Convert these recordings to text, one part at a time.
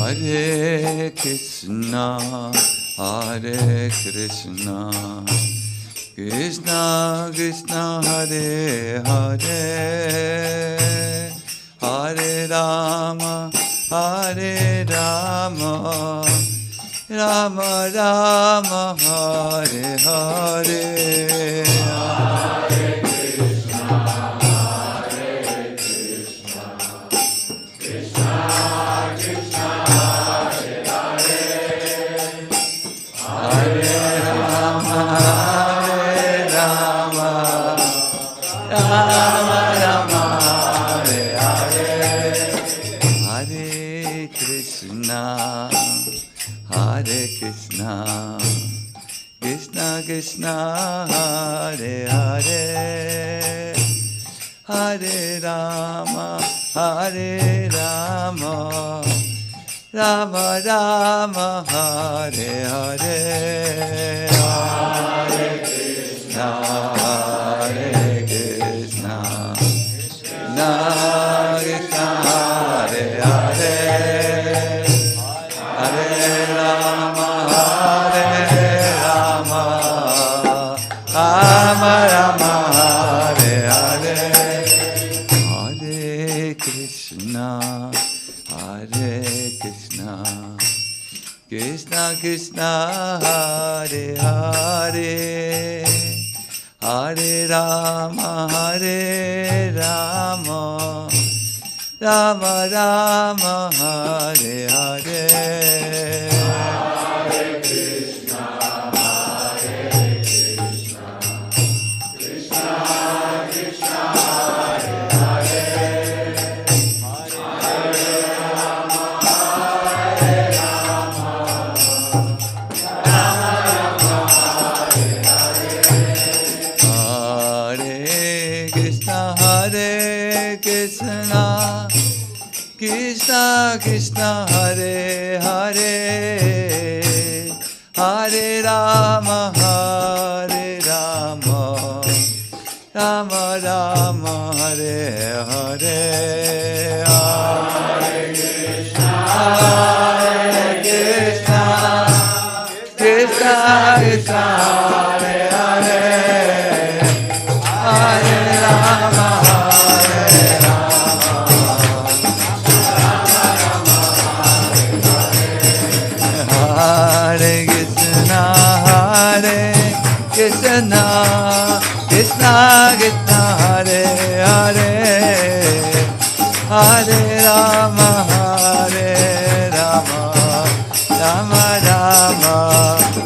Hare Krishna, Krishna Krishna, Hare Hare, Hare Rama, Rama Rama, Hare Hare. Krishna, Hare Hare, Hare Rama, Rama Rama, Hare Hare. Hare Krishna, Krishna Krishna, Hare Hare, Hare Rama, Rama Rama, Hare Hare. Hare Krishna, Krishna Krishna, Hare Hare, Hare Rama, Rama Rama, Hare Hare. Krishna Krishna, Hare Hare, Hare Rama, Rama Rama, Hare Hare. Hare Krishna, Krishna Krishna, Hare Hare, Hare Rama, Hare Krishna, Krishna Krishna, Hare Hare, Hare Rama, Rama Rama,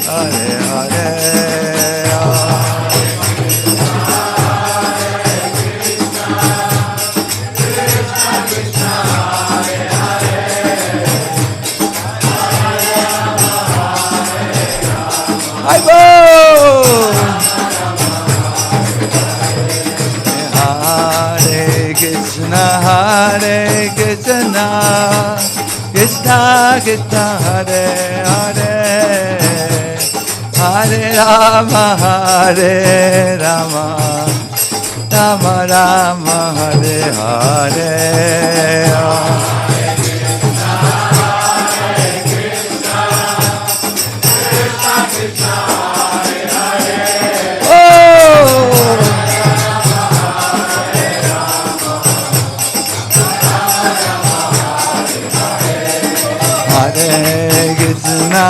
Hare Hare. Hare Krishna, Krishna Krishna, Hare Hare, Hare Rama, Rama Rama, Hare Hare.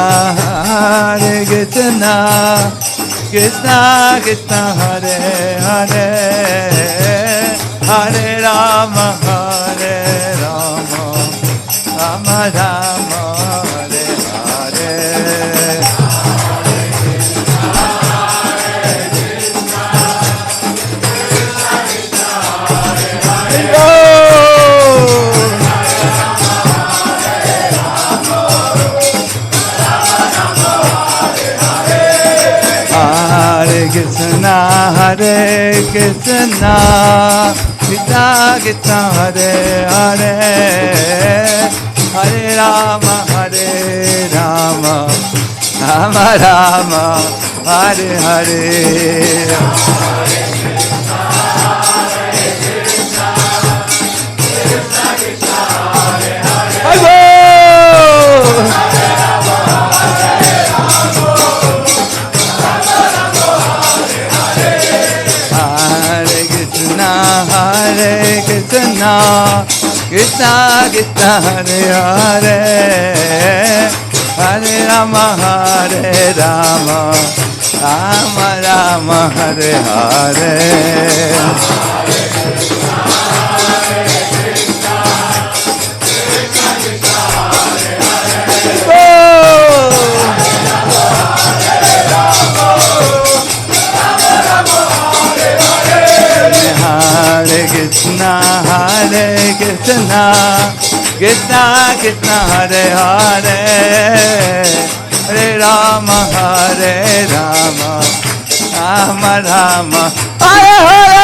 Hare Krishna, Krishna Krishna, Hare Hare, Hare Rama, Rama Rama, Hare Hare. Hare Krishna, Krishna Krishna, Hare Hare, Hare Rama, Rama Rama, Hare Hare. Hare Krishna Krishna Hare Hare Hare Rama Hare Rama Rama Rama Hare Hare Hare Krishna Krishna Krishna Hare Hare Hare Rama Hare Rama Rama Rama Hare Hare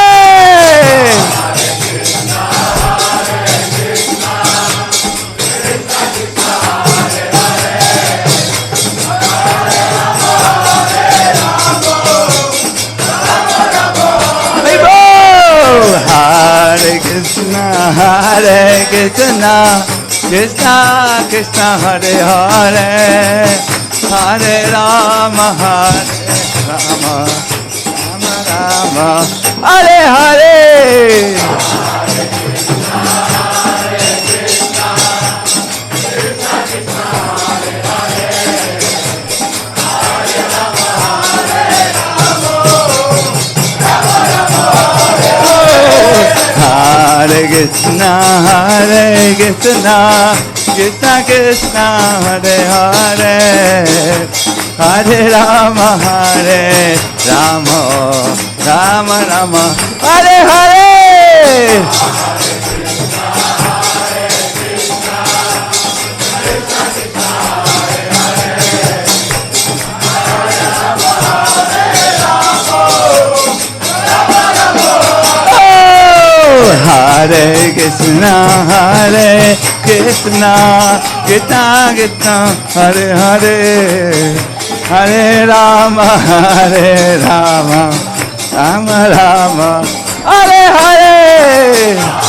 Hare Krishna Krishna Krishna Hare Hare Hare Rama Rama Rama Hare Hare Hare Krishna Krishna Krishna Hare Hare Hare Rama Rama Rama Hare Hare Hare Krishna Krishna Hare Hare Hare Rama Rama Rama Hare Hare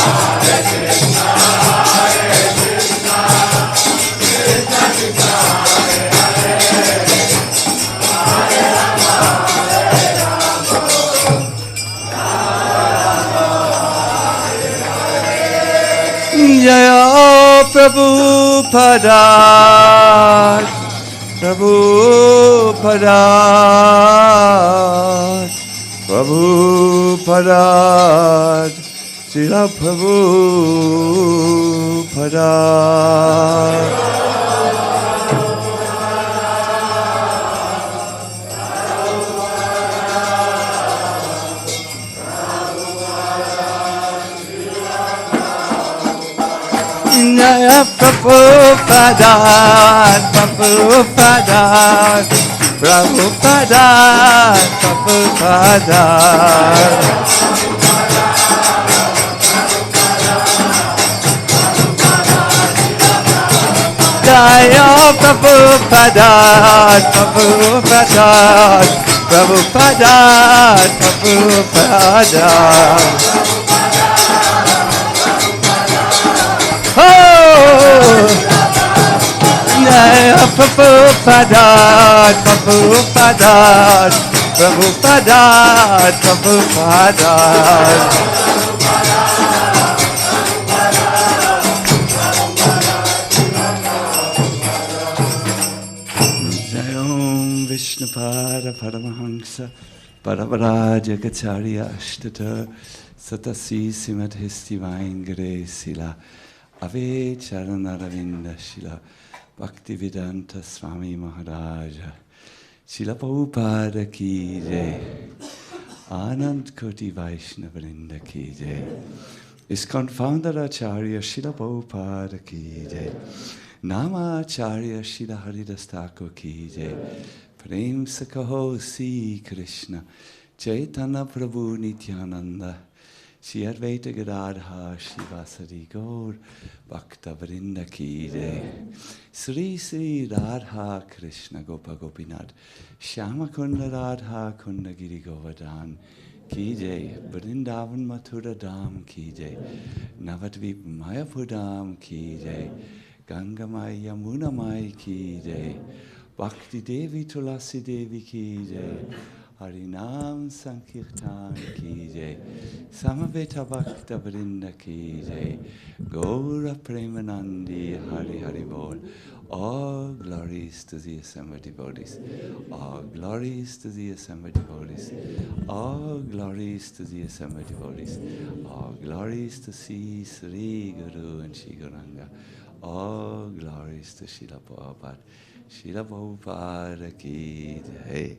Jaya Prabhupada Prabhupada Prabhupada Srila Prabhupada Jaya Prabhupada Prabhupada Prabhupada Prabhupada Jaya Prabhupada Prabhupada Prabhupada Prabhupada Jaya Prabhupada Prabhupada Prabhupada Prabhupada Jai Om Vishnupada Paramahamsa Paraparaja Gacharya Ashtata Satasi Simadhisti Vaingare Sila Ave Charanaravinda Shila Bhaktivedanta Swami Maharaja Shila Prabhupada Ki Jai Anand Koti Vaishnavrinda Ki Jai Iskcon founder Acharya Shila Prabhupada Ki Jai Nama Acharya Shila Haridas Thakur Ki Jai Prem se kaho Sri Krishna Chaitanya Prabhu Nityananda Shri Advaita Gadadhar Shivasari Gaur Bhakta Vrinda Ki Jai Sri Sri Radha Krishna Gopa Gopinath Shyama Kunda Radha Kunda Giri Govardhan Ki Jai Vrindavan Mathura Dham Ki Jai Navadvip Mayapur Dham Ki Jai Ganga Mai Yamuna Mai Ki Jai Bhakti Devi Tulasi Devi Ki Jai Harinam Sankirtan ki jai, Samaveta Bhakta Vrinda ki jai, Gaura Premanandi Hari Hari Bol. All glories to the assembled devotees. All glories to the assembled devotees. All glories to the assembled devotees. All glories to Sri Guru and Sri Gauranga. All glories to Srila Prabhupada. Srila Prabhupada ki jai.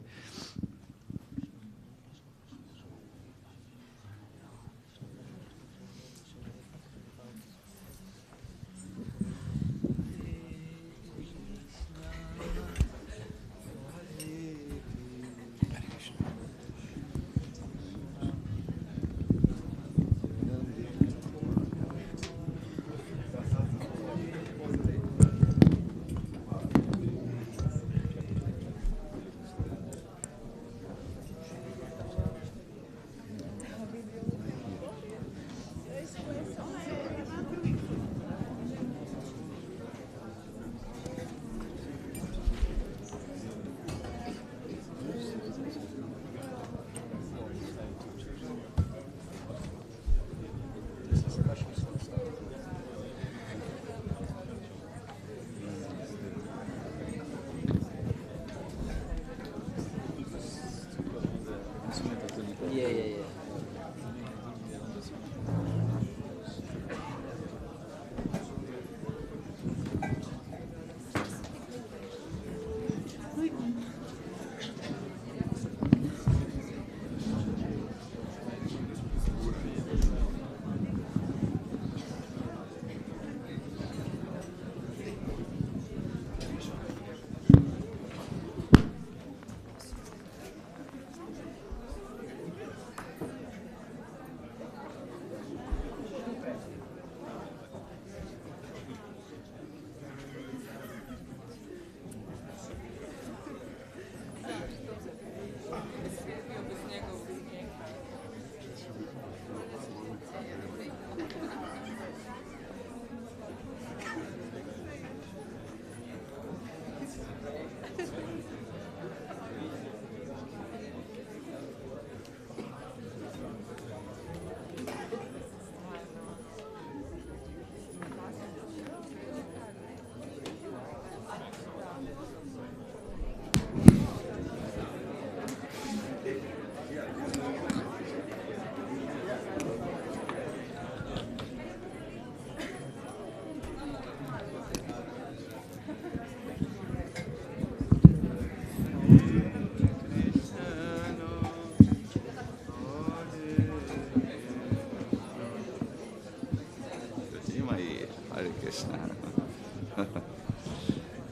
Hare Krishna.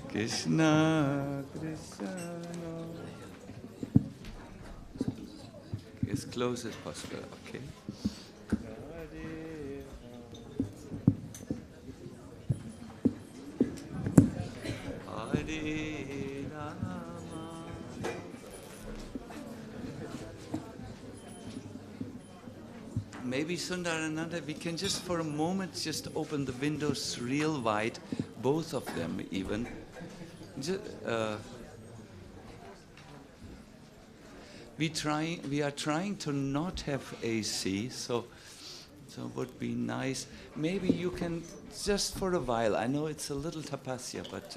Krishna, Krishna. As close as possible, okay? Hare Rama. Maybe Sundarananda, we can just for a moment just open the windows real wide, both of them even. We are trying to not have AC, so it would be nice. Maybe you can just for a while. I know it's a little tapasya, but.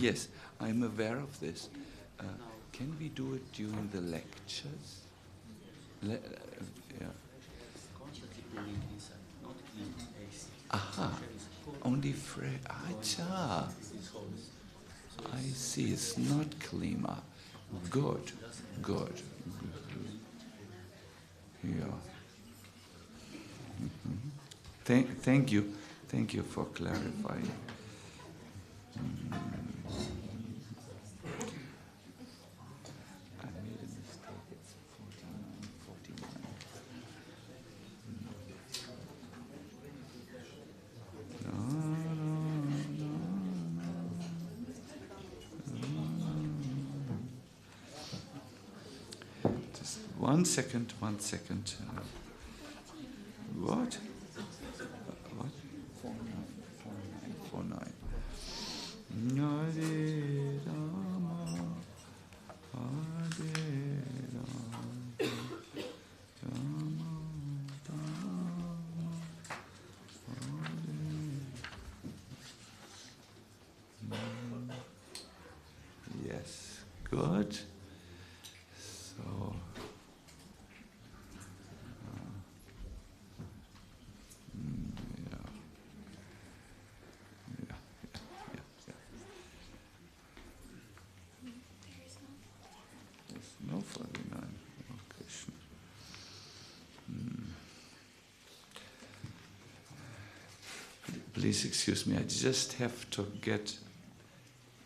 Yes, I'm aware of this. Can we do it during the lectures? Yeah. Aha, only fresh. Acha. I see, it's not Klima. Good, good. Yeah. Thank you. Thank you for clarifying. I made a mistake. It's 49, 49. No, no, no. Just 1 second, 1 second. What? What? 49, 49. Hare Rama, Hare Rama, Rama Rama, Hare. Yes, good. So, yeah, yeah, yeah, yeah. There's no 49. Oh, Krishna. Please excuse me, I just have to get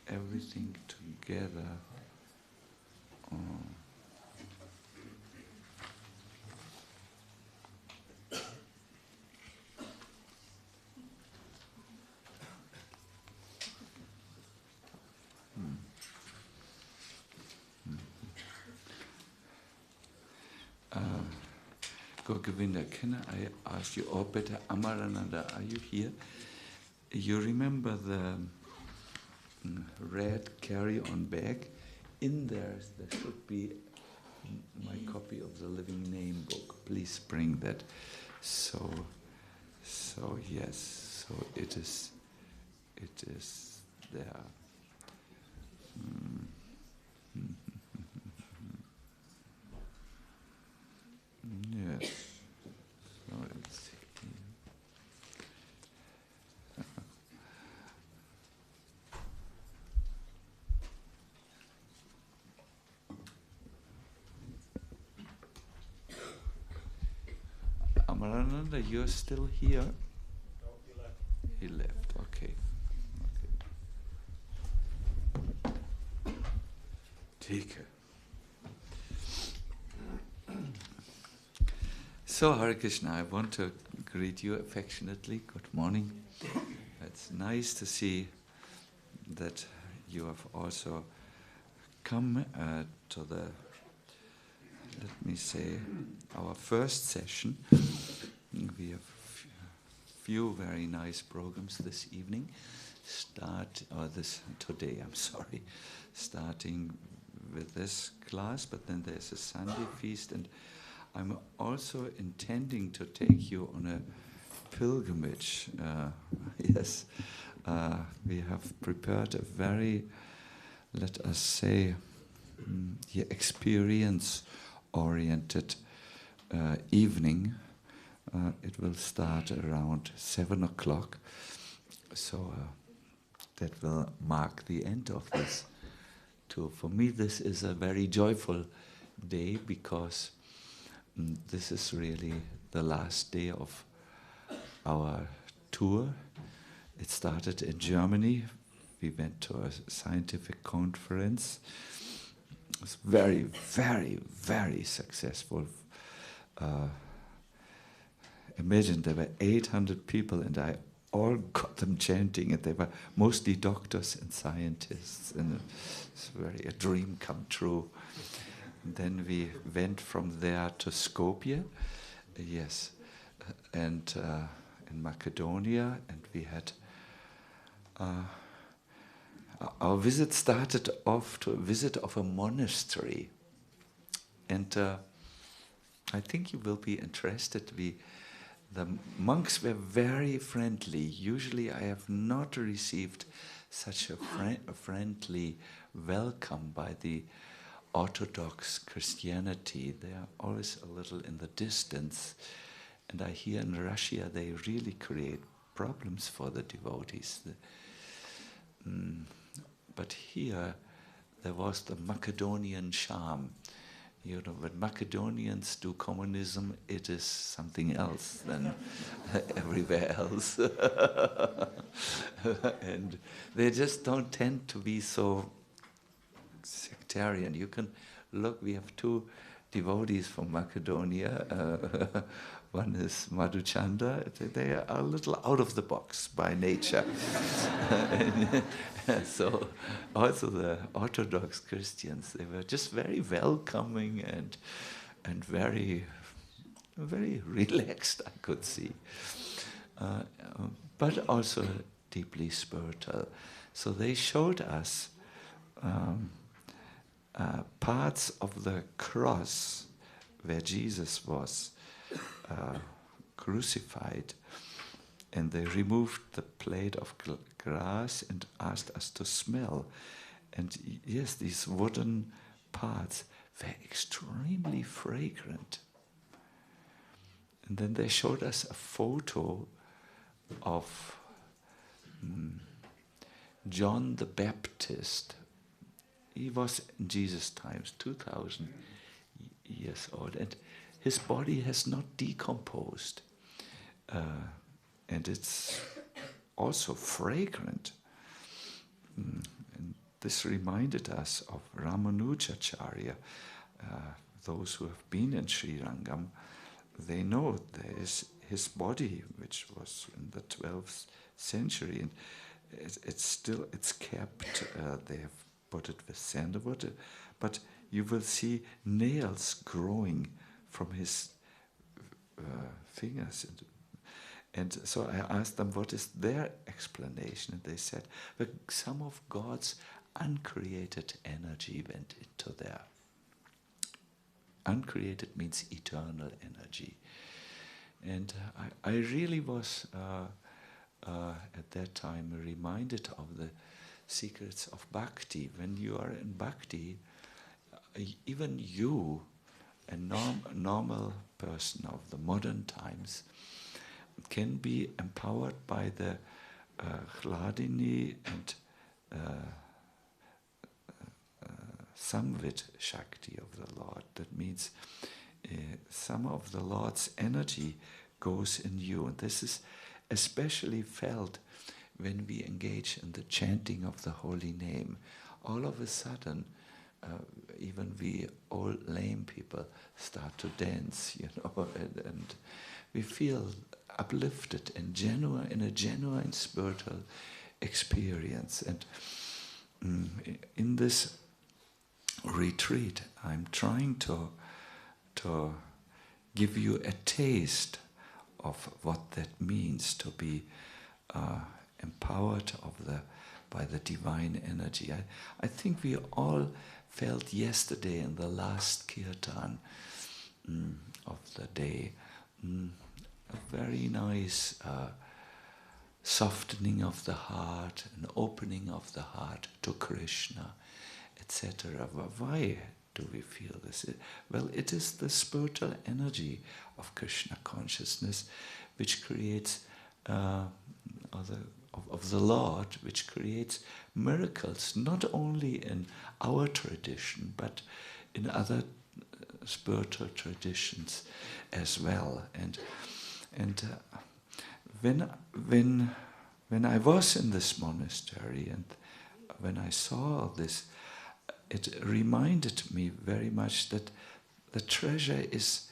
everything together. Oh. Govinda, can I ask you, or better, Amarananda, are you here? You remember the red carry-on bag? In there should be my copy of the Living Name book. Please bring that. So yes, so it is there. Yes. So let's see. Amarananda, you're still here? No, he left. He left, okay. Take care. So, Hare Krishna, I want to greet you affectionately. Good morning. It's nice to see that you have also come to the, let me say, our first session. We have few very nice programs this evening. Today, I'm sorry, starting with this class, but then there's a Sunday feast, and I'm also intending to take you on a pilgrimage. Yes, we have prepared a very, let us say, experience-oriented evening. It will start around 7 o'clock, so that will mark the end of this tour. For me, this is a very joyful day because this is really the last day of our tour. It started in Germany. We went to a scientific conference. It was very, very, very successful. Imagine there were 800 people and I all got them chanting, and they were mostly doctors and scientists, and it's a dream come true. And then we went from there to Skopje, yes, and in Macedonia, and we had our visit started off to a visit of a monastery, and I think you will be interested. The monks were very friendly. Usually I have not received such a friendly welcome by the Orthodox Christianity. They are always a little in the distance. And I hear in Russia they really create problems for the devotees. But here there was the Macedonian charm. You know, when Macedonians do communism, it is something else than everywhere else. And they just don't tend to be so sectarian. You can look, we have two devotees from Macedonia. One is Madhuchanda. They are a little out of the box by nature. So also the Orthodox Christians, they were just very welcoming and very, very relaxed, I could see. But also deeply spiritual. So they showed us parts of the cross where Jesus was crucified, and they removed the plate of grass and asked us to smell. And yes, these wooden parts were extremely fragrant. And then they showed us a photo of John the Baptist. He was in Jesus' times, 2,000 years old, and his body has not decomposed. And it's also fragrant. And this reminded us of Ramanujacharya. Those who have been in Sri Rangam, they know there is his body, which was in the 12th century, and it's kept. They have put it with sandalwood, but you will see nails growing from his fingers. And so I asked them, what is their explanation? And they said, that some of God's uncreated energy went into there. Uncreated means eternal energy. And I really was, at that time, reminded of the secrets of bhakti. When you are in bhakti, even you, a normal person of the modern times, can be empowered by the Hladini and Samvit Shakti of the Lord. That means some of the Lord's energy goes in you. And this is especially felt when we engage in the chanting of the holy name. All of a sudden, even we old lame people start to dance, and we feel uplifted and in a genuine spiritual experience. And in this retreat, I'm trying to give you a taste of what that means to be empowered by the divine energy. I think we all felt yesterday in the last kirtan of the day a very nice softening of the heart, an opening of the heart to Krishna, etc. Why do we feel this? Well, it is the spiritual energy of Krishna consciousness which creates of the Lord, which creates miracles, not only in our tradition, but in other spiritual traditions as well. And when I was in this monastery and when I saw this, it reminded me very much that the treasure is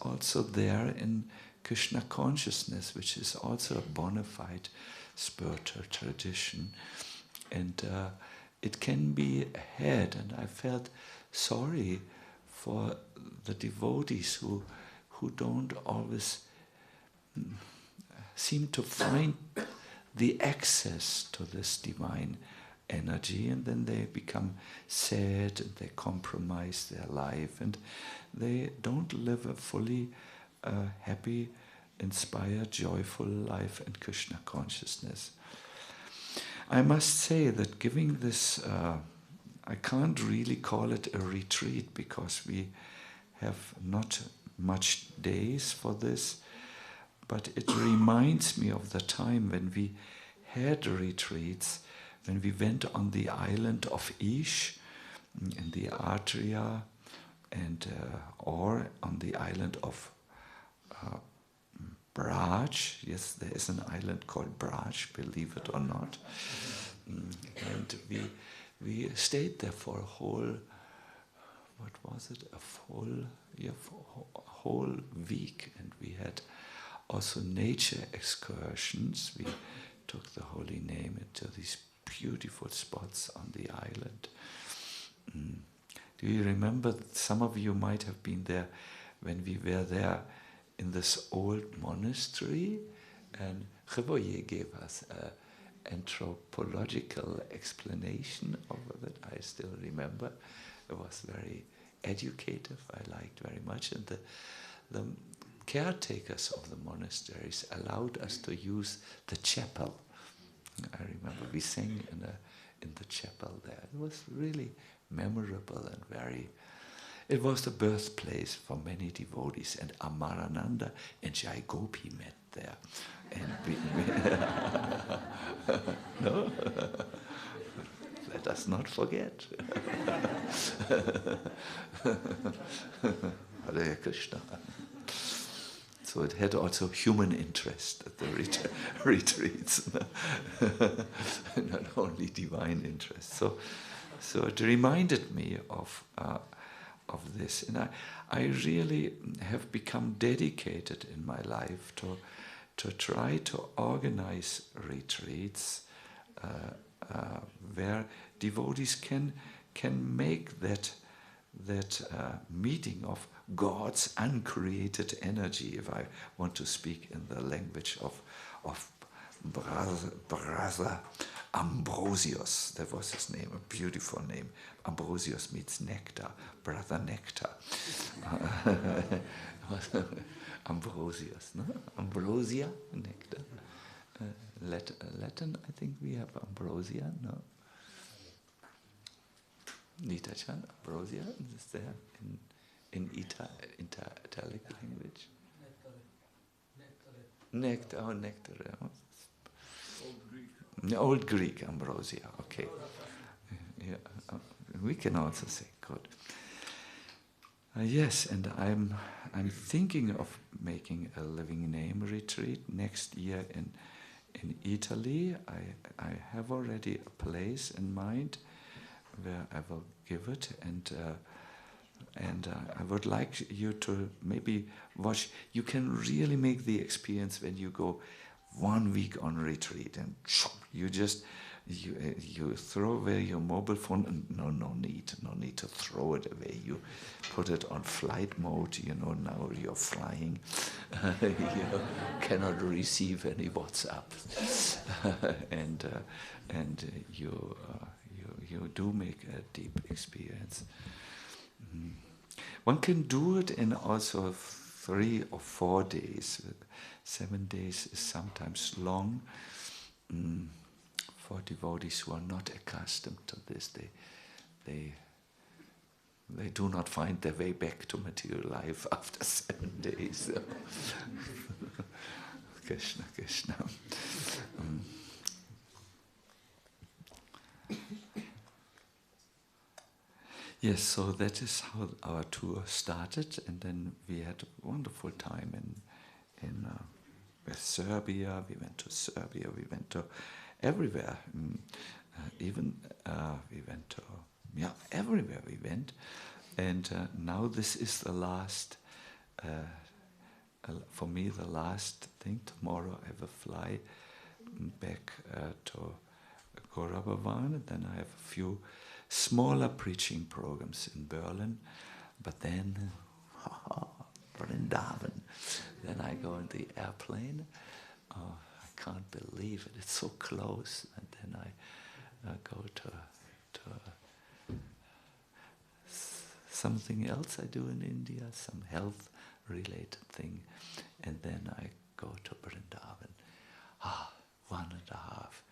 also there in Krishna consciousness, which is also a bona fide spiritual tradition, and it can be had. And I felt sorry for the devotees who don't always seem to find the access to this divine energy, and then they become sad and they compromise their life and they don't live a fully happy, inspired, joyful life in Krishna consciousness. I must say that giving this, I can't really call it a retreat because we have not much days for this, but it reminds me of the time when we had retreats, when we went on the island of Ish, in the Adria, and or on the island of Braj. Yes, there is an island called Braj, believe it or not. And we stayed there for a whole, what was it? A whole week, and we had also nature excursions. We took the holy name into these beautiful spots on the island. Do you remember? Some of you might have been there when we were there in this old monastery, and Khivoye gave us an anthropological explanation of it. I still remember. It was very educative. I liked very much, and the caretakers of the monasteries allowed us to use the chapel. I remember we sang in the chapel there. It was really memorable and very. It was the birthplace for many devotees, and Amarananda and Jai Gopi met there. And no, let us not forget. Hare Krishna. So it had also human interest at the retreats, not only divine interest. So it reminded me of this, and I really have become dedicated in my life to try to organize retreats where devotees can make that meeting of God's uncreated energy, if I want to speak in the language of brother Ambrosius. That was his name, a beautiful name. Ambrosius means nectar, brother nectar. Ambrosius, no? Ambrosia, nectar. Latin, I think we have ambrosia, no? Nita-chan, ambrosia, is there in Italic language? Nectar, oh, nectar. Old Greek, ambrosia, okay. Yeah, we can also say, good. Yes, and I'm thinking of making a living name retreat next year in Italy. I have already a place in mind where I will give it, and I would like you to maybe watch. You can really make the experience when you go 1 week on retreat, and you just you throw away your mobile phone. And no need to throw it away. You put it on flight mode. Now you're flying. You cannot receive any WhatsApp, and you do make a deep experience. One can do it in also 3 or 4 days. 7 days is sometimes long for devotees who are not accustomed to this. They do not find their way back to material life after 7 days. Krishna, Krishna. Yes, so that is how our tour started, and then we had a wonderful time in Serbia. We went to Serbia. We went to everywhere. Even we went to everywhere we went, and now this is the last. For me, the last thing. Tomorrow I will fly back to Gorabavan, and then I have a few smaller preaching programs in Berlin, but then Vrindavan. Then I go in the airplane. Oh, I can't believe it. It's so close. And then I go to something else I do in India, some health-related thing, and then I go to Vrindavan. 1.5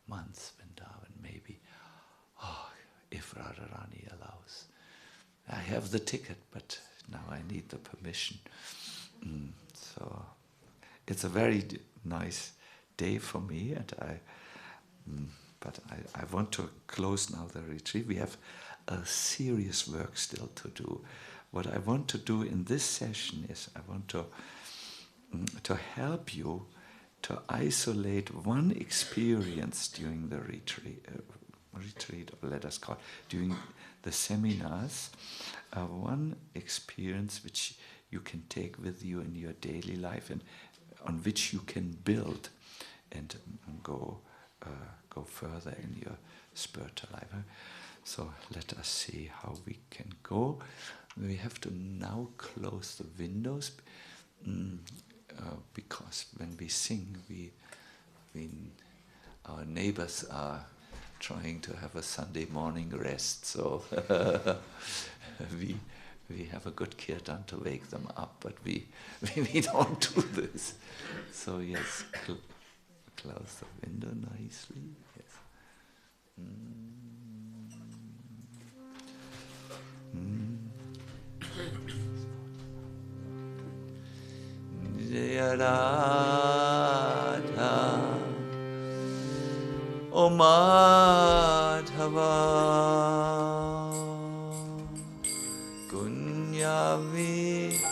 months Vrindavan, maybe. If Radharani allows. I have the ticket, but now I need the permission. So it's a very nice day for me, and but I want to close now the retreat. We have a serious work still to do. What I want to do in this session is I want to help you to isolate one experience during the retreat, or let us call it, during the seminars, one experience which you can take with you in your daily life and on which you can build and go further in your spiritual life. So let us see how we can go. We have to now close the windows because when we sing, our neighbors are trying to have a Sunday morning rest. So we have a good kirtan to wake them up, but we don't do this. So yes, close the window nicely. Yes. Jaya Radha O Madhava Kunya Vihari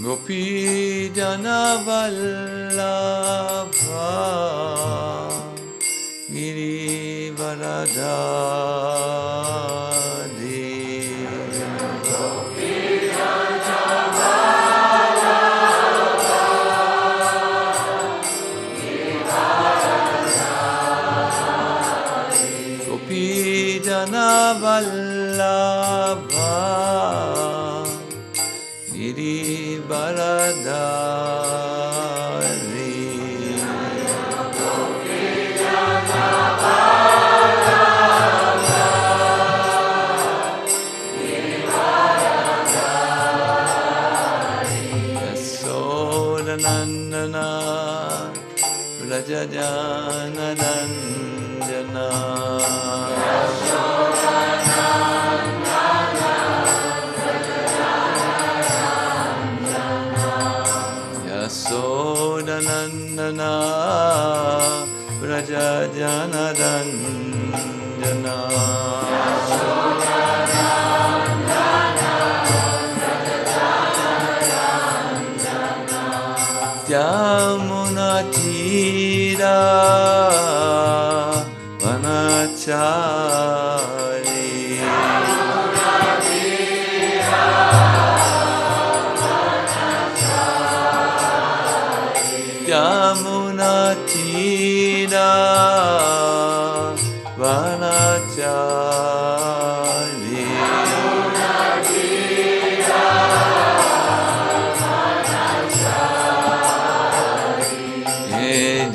Gopi Jana Vallabha Giri Varadari Gopi Jana Vallabha Giri Varadari Gopi Jana Vallabha Giri Varadari Gopi Jana Vallabha Giri Varadari Yasodanandana Vrajajana Nandana Yasodanandana Vrajajana Nandana Yamuna Tira Vanachari Yamuna Tira Vanachari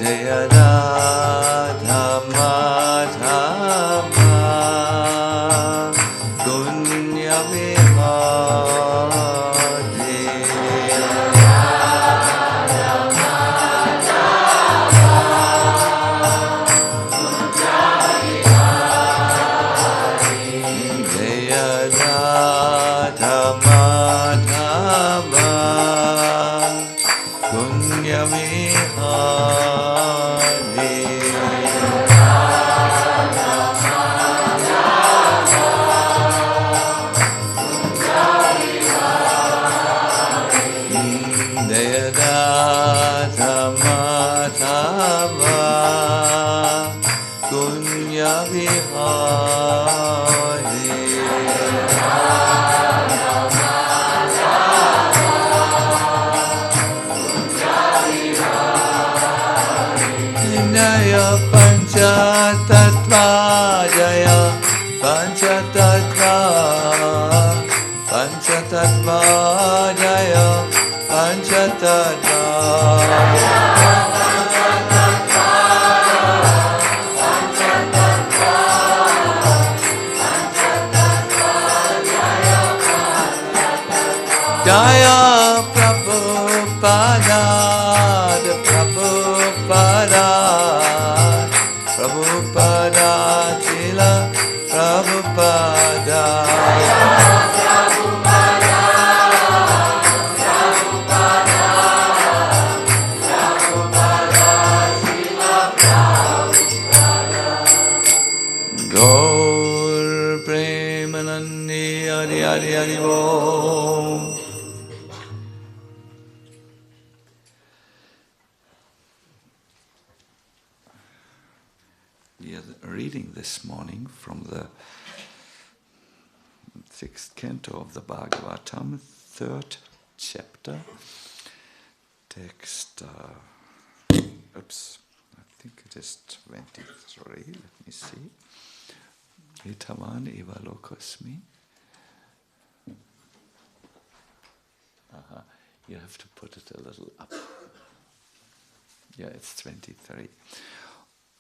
Jaya Radha Madhava Kunya Vihari Jaya Radha Madhava Kunya Vihari Jaya Radha Madhava Kunya Vihari Jaya Pancha Tattva Jaya Panchatattva, Panchatattva, Jaya Panchatattva. Jaya Prabhupada, Prabhupada, Prabhupada, Srila Prabhupada. Gaur Premanandi Hari Hari Hari Om. We are reading this morning from the 6th canto of the Bhagavatam, 3rd chapter, text, I think it is 23, let me see. Etavan eva lokosmi. You have to put it a little up. Yeah, it's 23.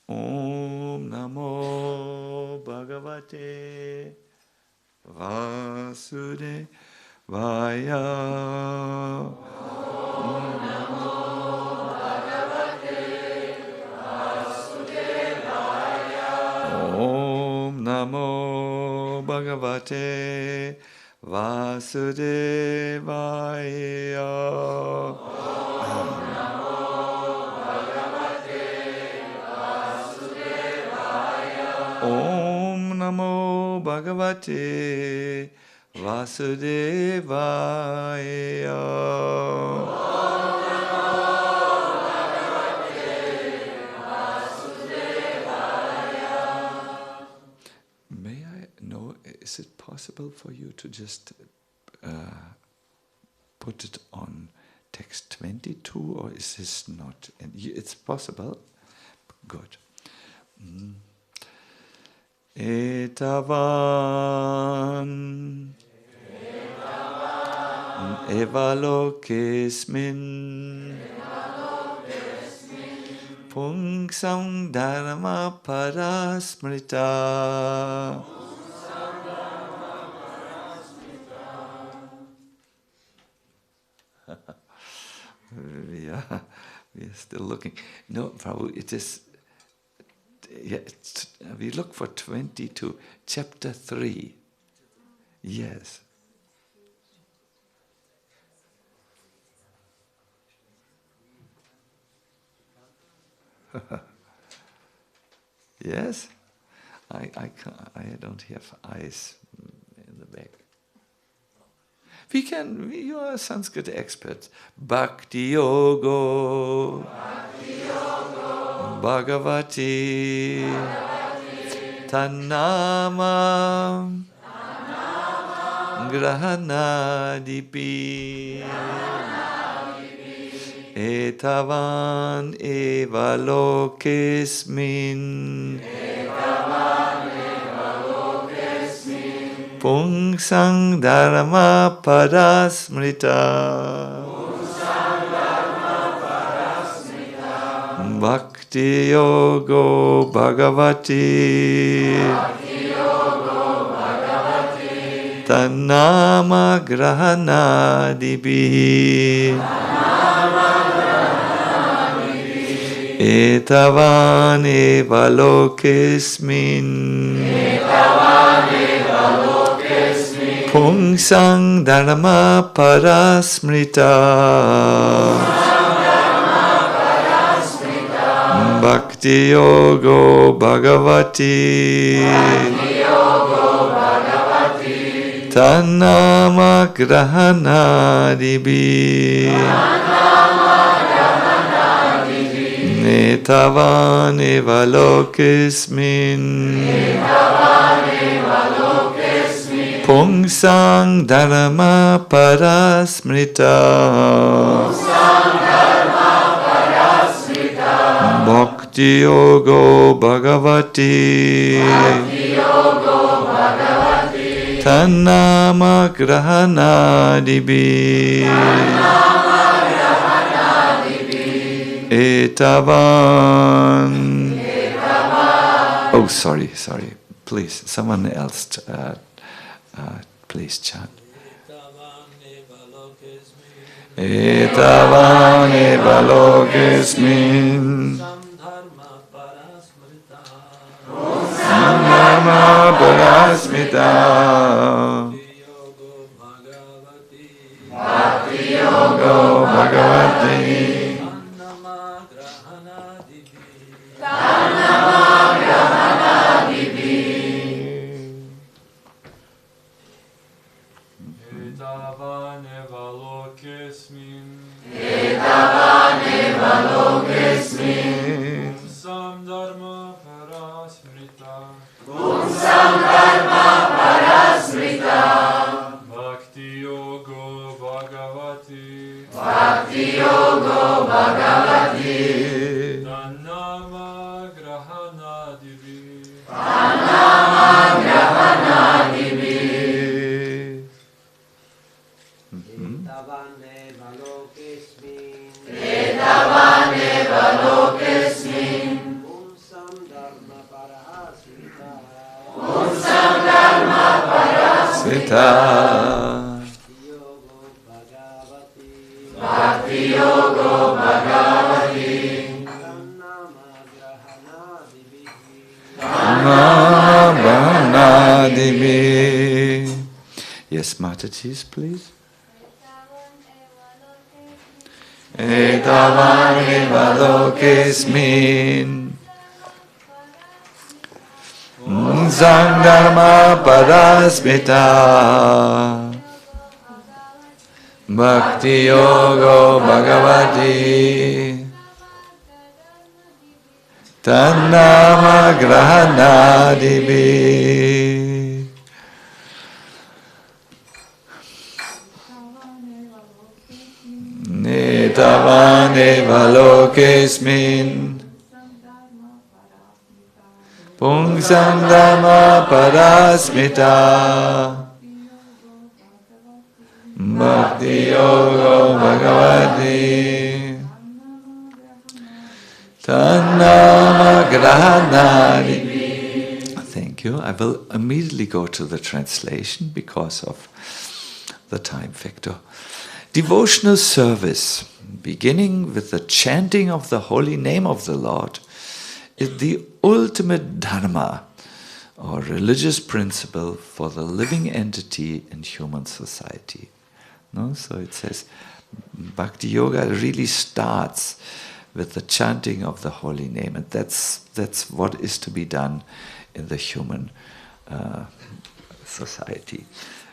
Om Namo Bhagavate Vasudevaya. Om Namo Bhagavate Vasudevaya. Om Namo Bhagavate Vasudevaya. Om Namo Bhagavate Vasudevaya. May I know, is it possible for you to just put it on text 22, or is this not? It's possible? Good. Etavan evalokesmin pungsam dharma parasmrita. We are still looking. No, Prabhu, it is. Yeah, we look for 22, chapter 3. Yes. Yes? I don't have eyes in the back. You are a Sanskrit expert. Bhakti Yogo. Bhagavati Tannama Grahanadipi Etavan evalokesmin Pungsang dharma parasmrita. Bhakti Yogo Bhagavati Tannama Grahanadibi Etavan evalokesmin Pungsang dharma parasmrita. Bhakti Yogo Bhagavati Tannama Grahanadibi Netavan evalokesmin Pungsang dharma parasmrita. Bhakti Bhakti Yogo Bhagavati. Tannama Grahana Dibi. Etavan. Oh, sorry. Please, someone else, please chant. Etavan evalokesmin. Sandharma parasmita. Bhakti yogo bhagavati. Yes, Matatis, please. Etavan evalokesmin. Sangdharma parasmita. Bhakti yogo bhagavati. Tannama grahana dibi. Etavan evalokesmin. Pungsam dhamma parasmita. Bhakti yogo bhagavati. Tannama grahanadi. Thank you. I will immediately go to the translation because of the time factor. Devotional service, beginning with the chanting of the holy name of the Lord, is the ultimate dharma, or religious principle for the living entity in human society. No? So it says, Bhakti Yoga really starts with the chanting of the holy name, and that's what is to be done in the human society.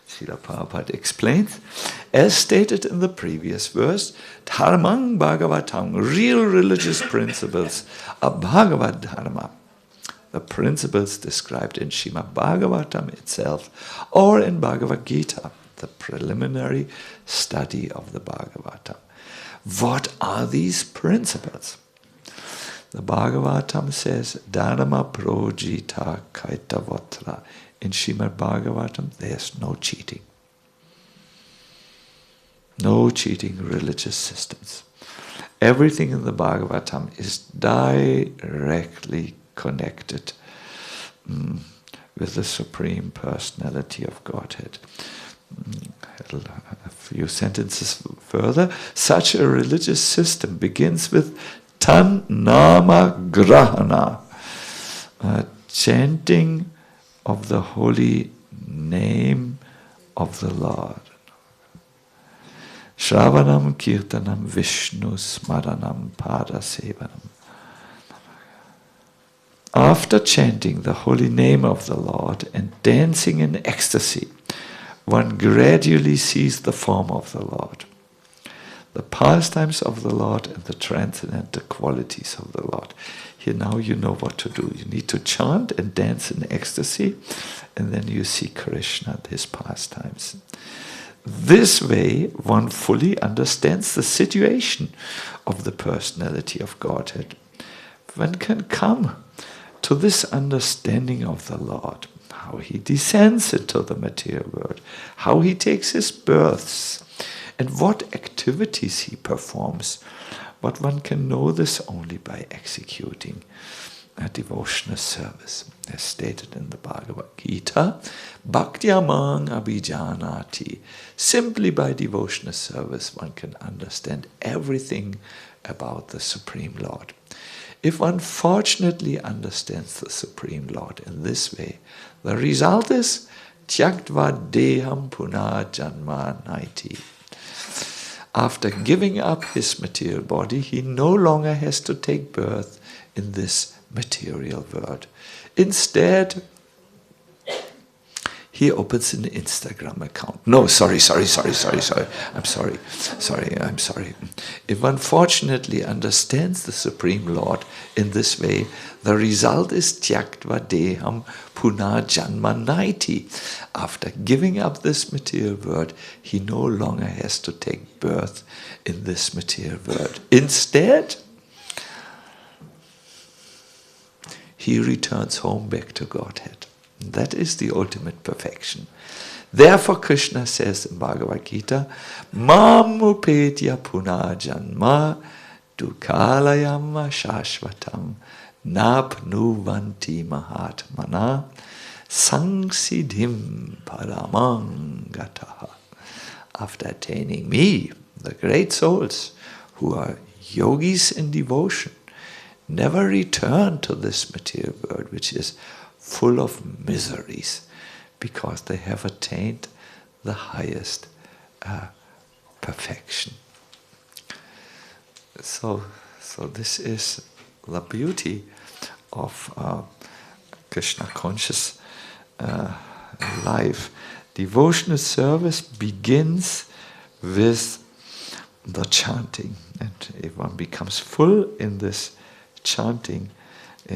Srila Prabhupada explains, as stated in the previous verse, Dharmang Bhagavatam, real religious principles are Bhagavad Dharma, the principles described in Srimad Bhagavatam itself or in Bhagavad Gita, the preliminary study of the Bhagavatam. What are these principles? The Bhagavatam says, Dharma projita kaitavatra. In Srimad Bhagavatam, there's no cheating. No cheating religious systems. Everything in the Bhagavatam is directly connected with the Supreme Personality of Godhead. A few sentences further. Such a religious system begins with Tan Nama Grahana, chanting of the holy name of the Lord. Shravanam Kirtanam Vishnu Smaranam Padasevanam. After chanting the holy name of the Lord and dancing in ecstasy, one gradually sees the form of the Lord, the pastimes of the Lord and the transcendental qualities of the Lord. Here now you know what to do. You need to chant and dance in ecstasy, and then you see Krishna, his pastimes. This way one fully understands the situation of the personality of Godhead. one can come to this understanding of the Lord, how he descends into the material world, how he takes his births, and what activities he performs. But one can know this only by executing a devotional service. As stated in the Bhagavad Gita, Bhaktyamang Abhijanati. Simply by devotional service one can understand everything about the Supreme Lord. If one fortunately understands the Supreme Lord in this way, the result is Tyaktva Deham Puna Janma Naiti. After giving up his material body, he no longer has to take birth in this material world. Instead, he opens an Instagram account. No, sorry. I'm sorry. If one fortunately understands the Supreme Lord in this way, the result is Tyaktva Deham Puna Janma Naiti. After giving up this material world, he no longer has to take birth in this material world. Instead, he returns home back to Godhead. That is the ultimate perfection. Therefore Krishna says in Bhagavad Gita, Mam upetya puna janma dukalayam shashvatam napnuvanti mahatmana sangsiddhim paramang gataha. After attaining me, the great souls who are yogis in devotion never return to this material world, which is full of miseries, because they have attained the highest perfection. So this is the beauty of Krishna conscious life. Devotional service begins with the chanting, and if one becomes full in this chanting,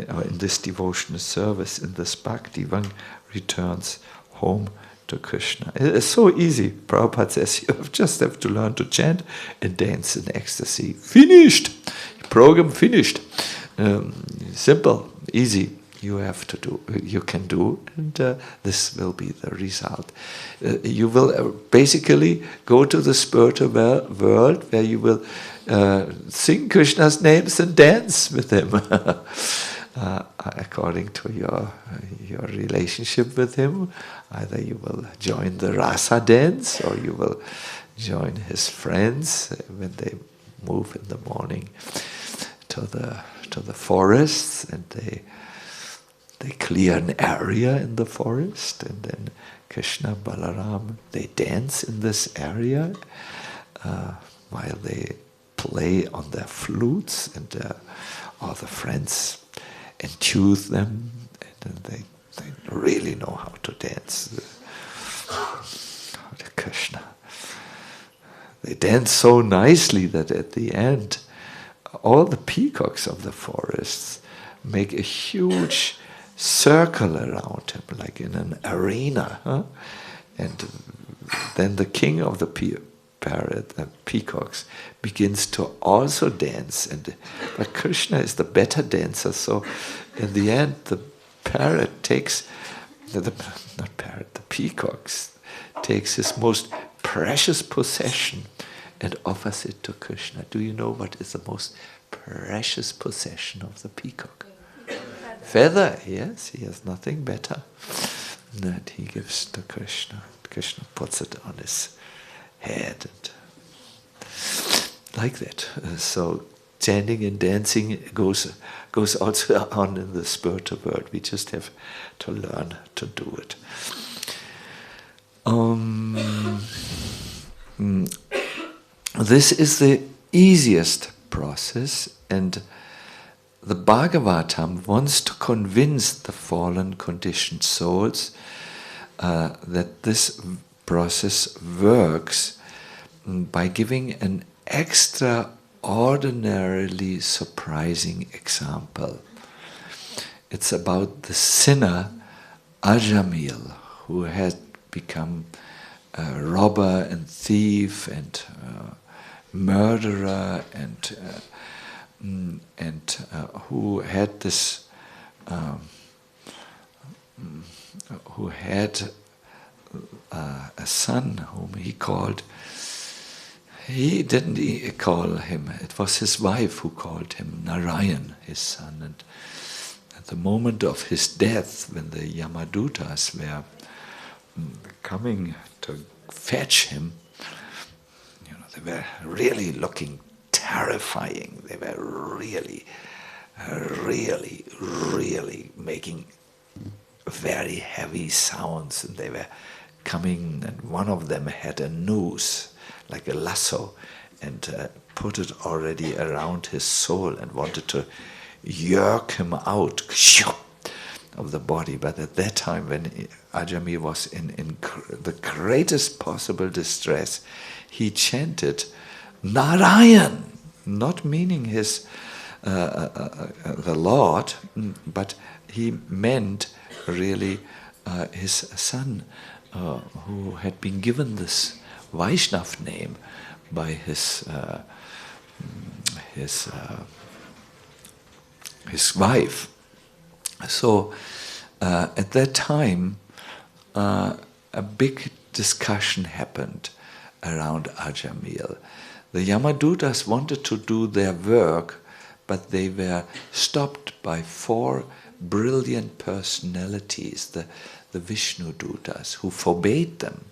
or in this devotional service, in this bhakti, one returns home to Krishna. It's so easy. Prabhupada says you just have to learn to chant and dance in ecstasy. Finished! Program finished. Simple, easy. You can do, and this will be the result. You will basically go to the spiritual world where you will sing Krishna's names and dance with him. According to your relationship with him, either you will join the rasa dance or you will join his friends when they move in the morning to the forests, and they clear an area in the forest, and then Krishna, Balaram, they dance in this area while they play on their flutes, and all the friends enthuse them, and then they really know how to dance. Hare Krishna. They dance so nicely that at the end, all the peacocks of the forests make a huge circle around him, like in an arena. And then the king of the peacocks begins to also dance, but Krishna is the better dancer, so in the end the peacocks takes his most precious possession and offers it to Krishna. Do you know what is the most precious possession of the peacock? Feather, yes, he has nothing better. That he gives to Krishna. Krishna puts it on his head, and like that. So chanting and dancing goes also on in the spiritual world. We just have to learn to do it. This is the easiest process, and the Bhagavatam wants to convince the fallen, conditioned souls that this process works by giving an extraordinarily surprising example. It's about the sinner Ajamil, who had become a robber and thief and murderer and and who had this, who had a son whom he called. He didn't call him. It was his wife who called him Narayan, his son. And at the moment of his death, when the Yamadutas were coming to fetch him, they were really looking terrifying. They were really, really, really making very heavy sounds, and they were coming, and one of them had a noose, like a lasso, and put it already around his soul and wanted to jerk him out of the body. But at that time, when Ajami was in the greatest possible distress, he chanted Narayan, not meaning his the Lord, but he meant really his son, who had been given this Vaishnav name by his wife. So at that time, a big discussion happened around Ajamil. The Yamadutas wanted to do their work, but they were stopped by 4 brilliant personalities, the Vishnu Dutas, who forbade them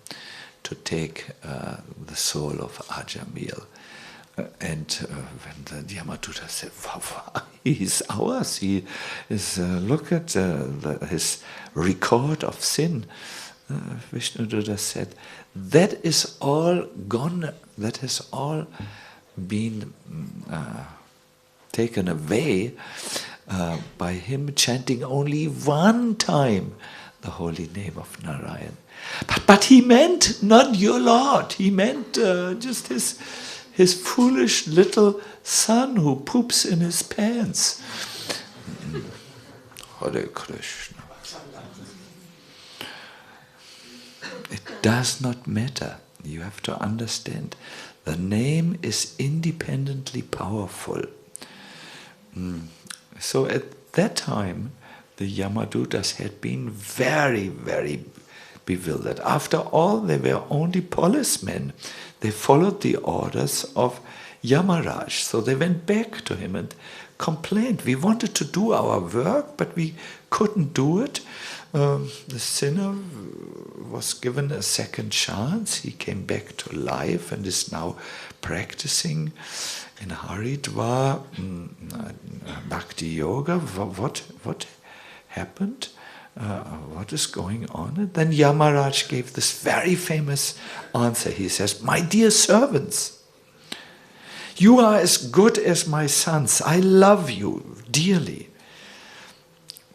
to take the soul of Ajamil. And when the Yamaduta said, he's ours, he is, look at his record of sin, Vishnu Duta said, that is all gone, that has all been taken away by him chanting only one time the holy name of Narayan. But he meant not your Lord, he meant just his foolish little son who poops in his pants. Hare Krishna. It does not matter. You have to understand. The name is independently powerful. So at that time, the Yamadutas had been very, very bewildered. After all, they were only policemen. They followed the orders of Yamaraj. So they went back to him and complained. We wanted to do our work, but we couldn't do it. The sinner was given a second chance. He came back to life and is now practicing in Haridwar, Bhakti Yoga. What happened? What is going on? And then Yamaraj gave this very famous answer. He says, my dear servants, you are as good as my sons. I love you dearly.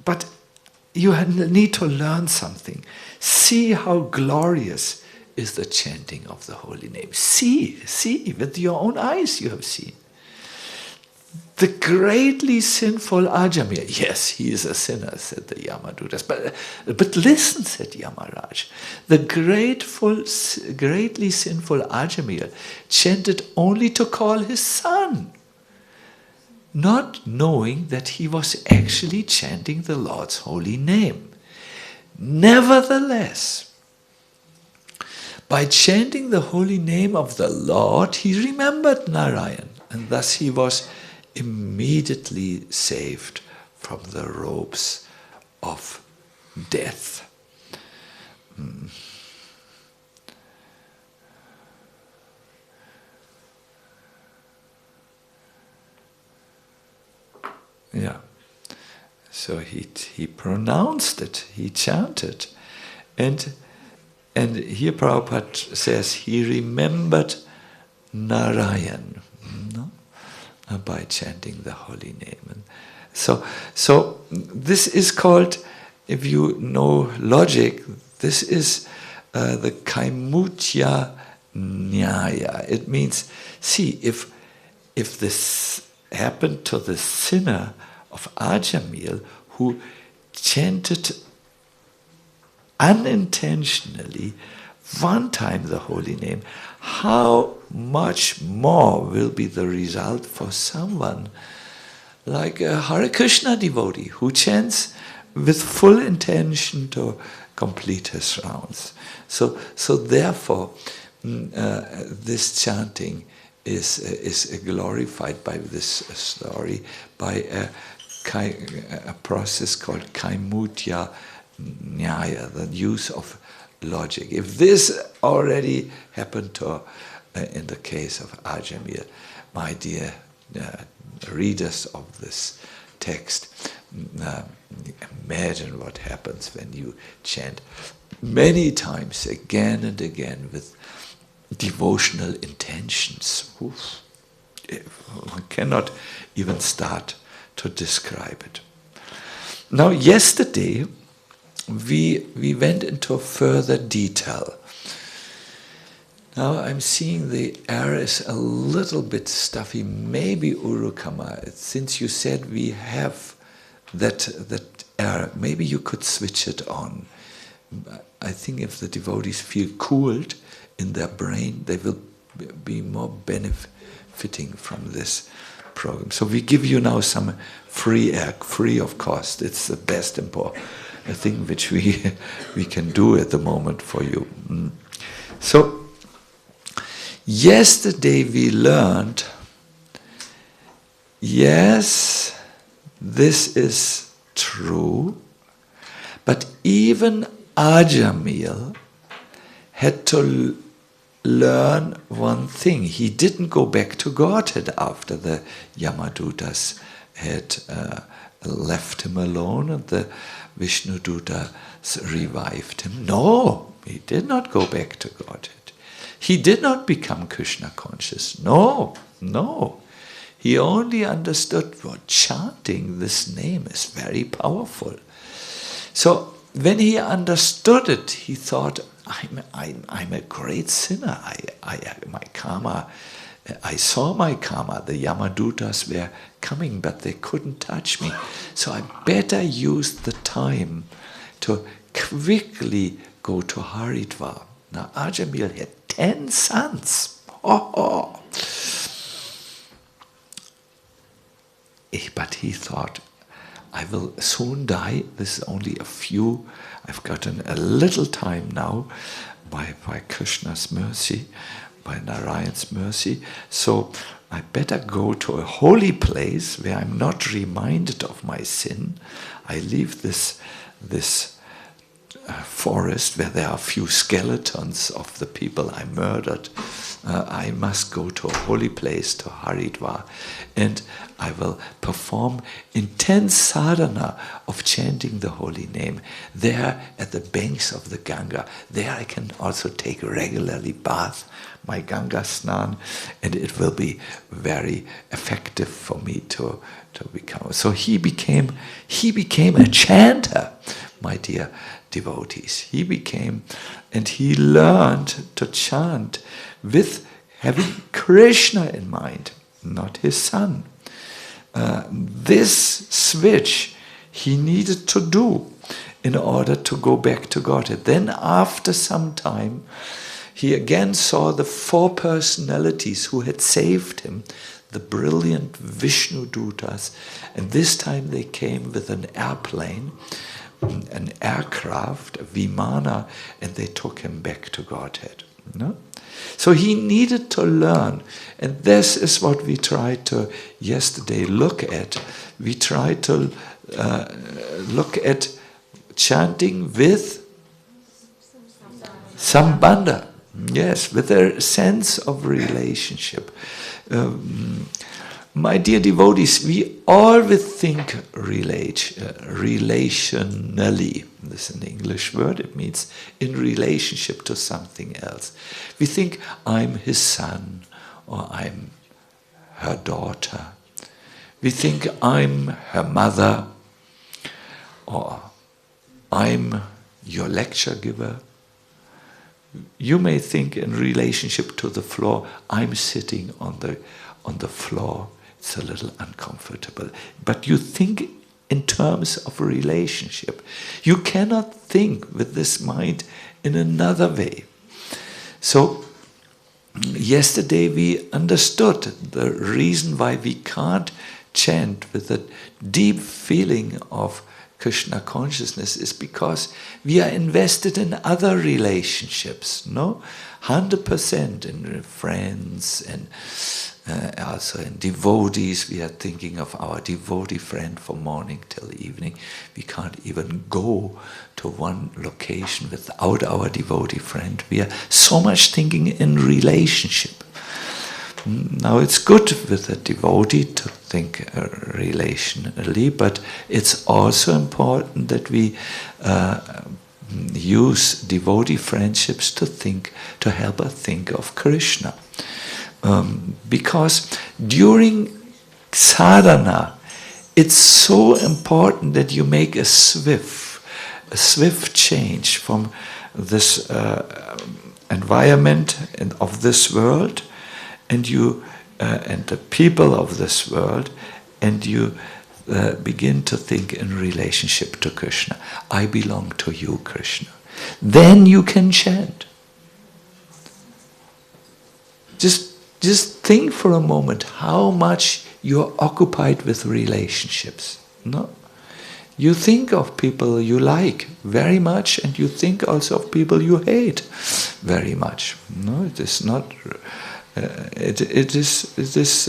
But you need to learn something. See how glorious is the chanting of the holy name. See, with your own eyes you have seen. The greatly sinful Ajamil, yes, he is a sinner, said the Yamadutas, but listen, said Yamaraj, the greatly sinful Ajamil chanted only to call his son, not knowing that he was actually chanting the Lord's holy name. Nevertheless, by chanting the holy name of the Lord, he remembered Narayan, and thus he was immediately saved from the ropes of death. Yeah. So he pronounced it, he chanted. And here Prabhupada says he remembered Narayan, no? By chanting the holy name. And so this is called, if you know logic, this is the Kaimutya Nyaya. It means, see, if this happened to the sinner of Ajamil who chanted unintentionally one time the holy name, how much more will be the result for someone like a Hare Krishna devotee who chants with full intention to complete his rounds. So therefore, this chanting is glorified by this story, by a process called kaimutya nyaya, the use of logic. If this already happened to, in the case of Ajamil, my dear readers of this text, imagine what happens when you chant many times again and again with devotional intentions. Oof. One cannot even start to describe it. Now, yesterday we went into further detail. Now I'm seeing the air is a little bit stuffy. Maybe Urukama, since you said we have that air, maybe you could switch it on. I think if the devotees feel cooled in their brain, they will be more benefiting from this program. So we give you now some free air, free of cost. It's the best important thing which we can do at the moment for you. So yesterday we learned, yes, this is true, but even Ajamil had to learn one thing. He didn't go back to Godhead after the Yamadutas had left him alone and the Vishnudutas revived him. No, he did not go back to Godhead. He did not become Krishna conscious. No. He only understood what chanting this name is very powerful. So when he understood it, he thought, I'm a great sinner. My karma, I saw my karma. The Yamadutas were coming, but they couldn't touch me. So I better use the time to quickly go to Haridwar. Now Ajamil had 10 sons. But he thought, I will soon die. This is only a few. I've gotten a little time now by Krishna's mercy, by Narayan's mercy. So I better go to a holy place where I'm not reminded of my sin. I leave this forest where there are a few skeletons of the people I murdered. I must go to a holy place, to Haridwar, and I will perform intense sadhana of chanting the holy name. There at the banks of the Ganga, there I can also take regularly bath, my Ganga Snan, and it will be very effective for me to become. So he became a chanter, my dear devotees. He became, and he learned to chant with having Krishna in mind, not his son. This switch he needed to do in order to go back to Godhead. Then after some time, he again saw the 4 personalities who had saved him, the brilliant Vishnudutas, and this time they came with an airplane, an aircraft, a Vimana, and they took him back to Godhead. No? So he needed to learn, and this is what we tried to yesterday look at. We tried to look at chanting with sambandha, yes, with a sense of relationship. My dear devotees, we always think relationally. This is an English word. It means in relationship to something else. We think I'm his son, or I'm her daughter. We think I'm her mother, or I'm your lecture giver. You may think in relationship to the floor, I'm sitting on the floor. It's a little uncomfortable. But you think in terms of a relationship. You cannot think with this mind in another way. So, yesterday we understood the reason why we can't chant with a deep feeling of Krishna consciousness is because we are invested in other relationships, no? 100% in friends and also in devotees. We are thinking of our devotee friend from morning till evening. We can't even go to one location without our devotee friend. We are so much thinking in relationship. Now it's good with a devotee to think relationally, but it's also important that we use devotee friendships to help us think of Krishna. Because during sadhana, it's so important that you make a swift change from this environment of this world, and the people of this world, and you begin to think in relationship to Krishna. I belong to you, Krishna. Then you can chant. Just think for a moment how much you're occupied with relationships. No? You think of people you like very much, and you think also of people you hate very much. No, it is not. It is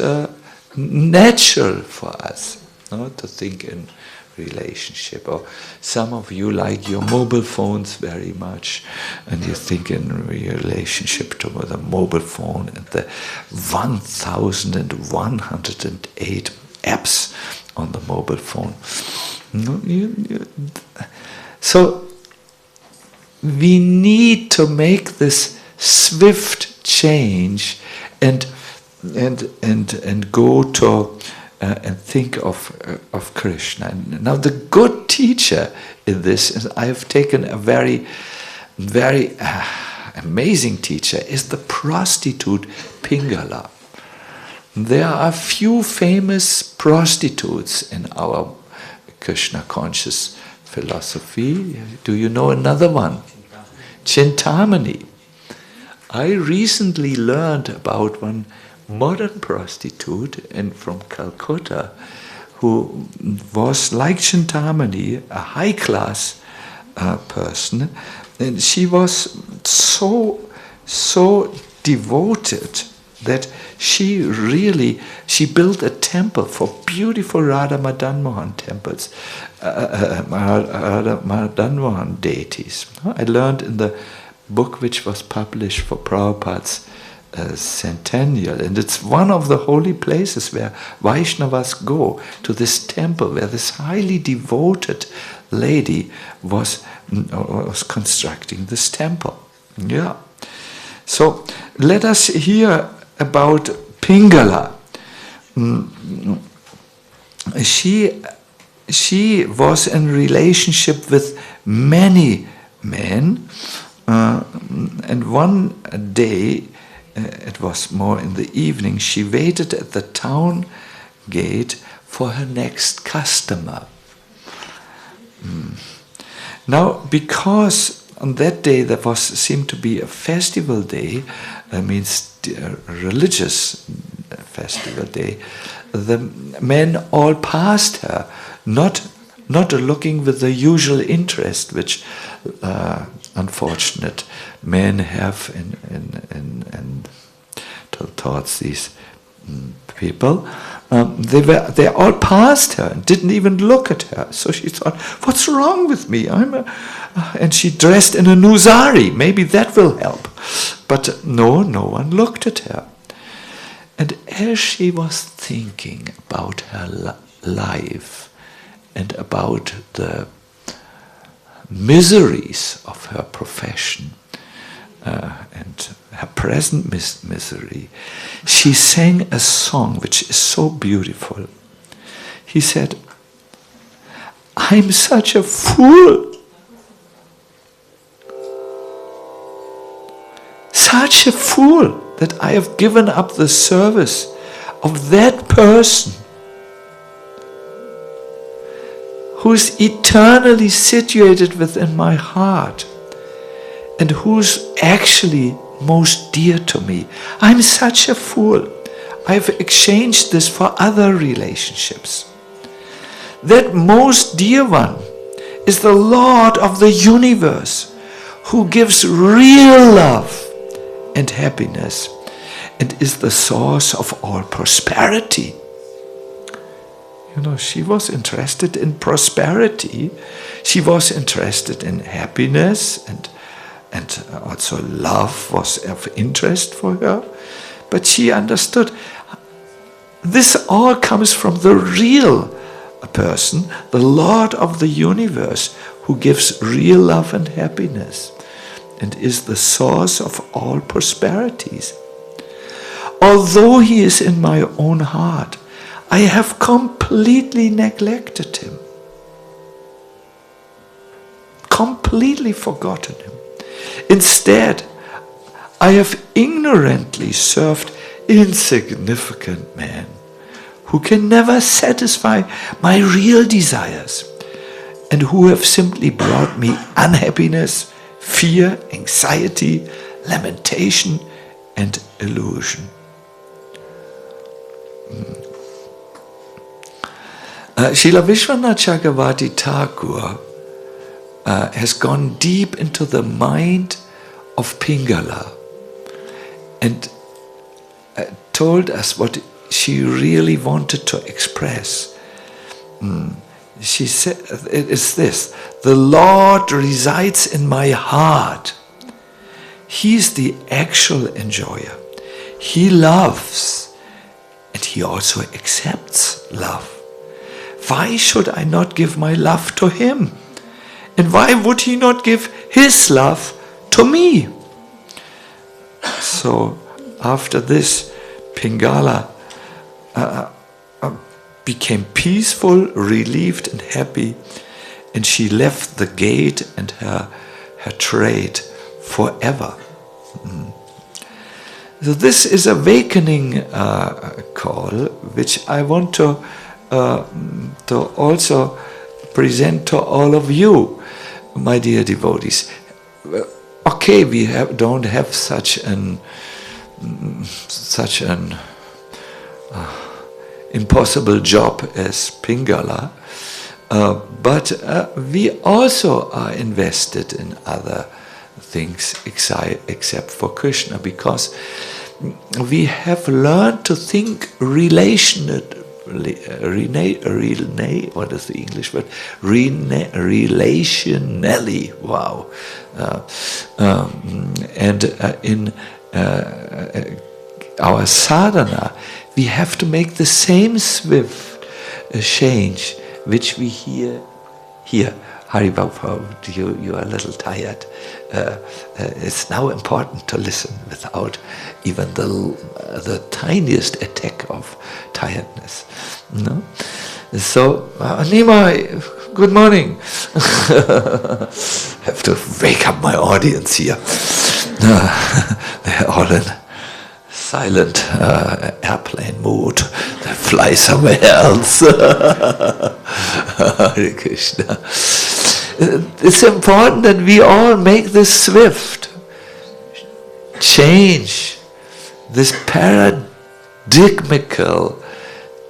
natural for us, no, to think in relationship. Or some of you like your mobile phones very much, and you think in relationship to the mobile phone and the 1,108 apps on the mobile phone. So we need to make this swift change and go to and think of Krishna. And now the good teacher in this is, I have taken a very, very amazing teacher, is the prostitute Pingala. There are few famous prostitutes in our Krishna conscious philosophy. Do you know another one? Chintamani. I recently learned about one modern prostitute from Calcutta who was like Chintamani, a high-class person, and she was so devoted that she built a temple for beautiful Radha Madan Mohan temples, Radha Madan Mohan deities. I learned in the book which was published for Prabhupada's centennial, and it's one of the holy places where Vaishnavas go, to this temple where this highly devoted lady was constructing this temple. Yeah. So let us hear about Pingala. She was in relationship with many men, and one day, it was more in the evening, she waited at the town gate for her next customer. Now, because on that day there seemed to be a festival day, means a religious festival day, the men all passed her, not looking with the usual interest which unfortunate men have in towards these people. They all passed her and didn't even look at her. So she thought, "What's wrong with me? And she dressed in a new sari. Maybe that will help." But no one looked at her. And as she was thinking about her life and about the miseries of her profession and her present misery, she sang a song which is so beautiful. He said, "I'm such a fool, such a fool that I have given up the service of that person who is eternally situated within my heart and who's actually most dear to me. I'm such a fool. I've exchanged this for other relationships. That most dear one is the Lord of the universe, who gives real love and happiness and is the source of all prosperity. You know, she was interested in prosperity. She was interested in happiness, and also love was of interest for her. But she understood this all comes from the real person, the Lord of the universe, who gives real love and happiness and is the source of all prosperities. Although he is in my own heart, I have completely neglected him, completely forgotten him. Instead, I have ignorantly served insignificant men who can never satisfy my real desires and who have simply brought me unhappiness, fear, anxiety, lamentation, and illusion. Srila Vishwanath Chakravarti Thakur has gone deep into the mind of Pingala and told us what she really wanted to express. She said, it is this: the Lord resides in my heart. He is the actual enjoyer. He loves, and he also accepts love. Why should I not give my love to him? And why would he not give his love to me? So after this, Pingala became peaceful, relieved and happy, and she left the gate and her trade forever. So this is awakening call, which I want to also present to all of you, my dear devotees. Okay, we don't have such an impossible job as Pingala, but we also are invested in other things except for Krishna, because we have learned to think relationally. What is the English word? Relationally. Wow. And in our sadhana, we have to make the same swift change which we hear here. Hari Baba, you are a little tired. It's now important to listen without even the tiniest attack of tiredness. No? So, Anima, good morning. Have to wake up my audience here. They're all in silent airplane mode. They fly somewhere else. Hare Krishna. It's important that we all make this swift change, this paradigmical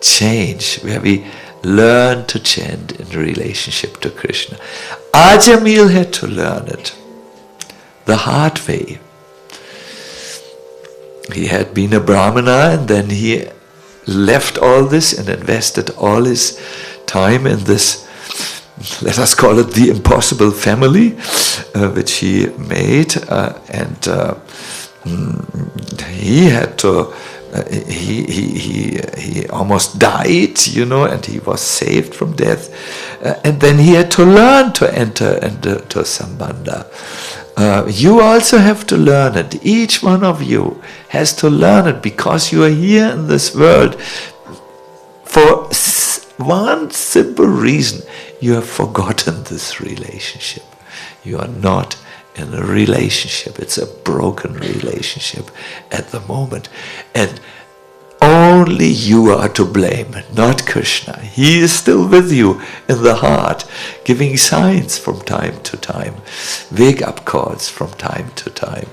change where we learn to chant in relationship to Krishna. Ajamil had to learn it the hard way. He had been a Brahmana, and then he left all this and invested all his time in this, let us call it the impossible family, which he made, and he had to. He almost died, you know, and he was saved from death, and then he had to learn to enter into Sambandha. You also have to learn it. Each one of you has to learn it, because you are here in this world for one simple reason: you have forgotten this relationship. You are not in a relationship. It's a broken relationship at the moment. And only you are to blame, not Krishna. He is still with you in the heart, giving signs from time to time, wake-up calls from time to time.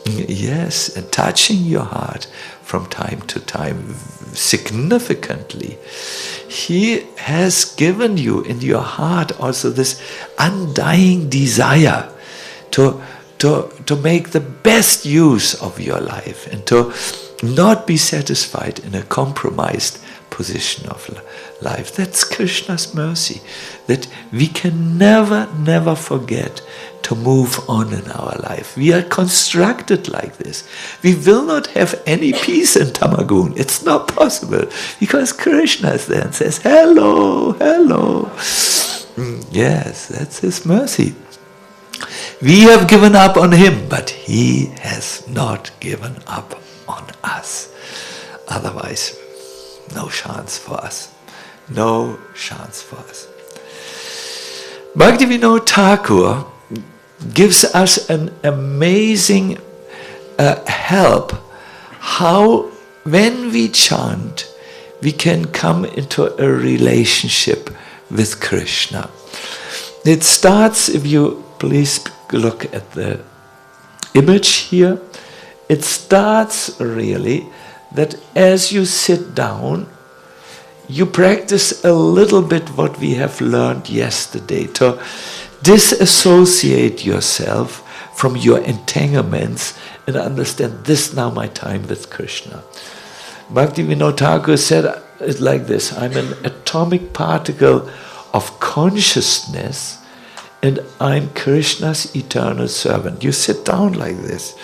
Yes, and touching your heart from time to time significantly. He has given you in your heart also this undying desire to make the best use of your life and to not be satisfied in a compromised position of life. That's Krishna's mercy, that we can never forget to move on in our life. We are constructed like this. We will not have any peace in Tamagun. It's not possible, because Krishna is there and says, hello, hello. Yes, that's his mercy. We have given up on him, but he has not given up on us. Otherwise, no chance for us. No chance for us. Bhaktivinoda Thakur gives us an amazing help how, when we chant, we can come into a relationship with Krishna. It starts, if you please look at the image here, it starts really that as you sit down, you practice a little bit what we have learned yesterday, to disassociate yourself from your entanglements and understand this now my time with Krishna. Bhaktivinoda Thakur said it like this: I'm an atomic particle of consciousness and I'm Krishna's eternal servant. You sit down like this.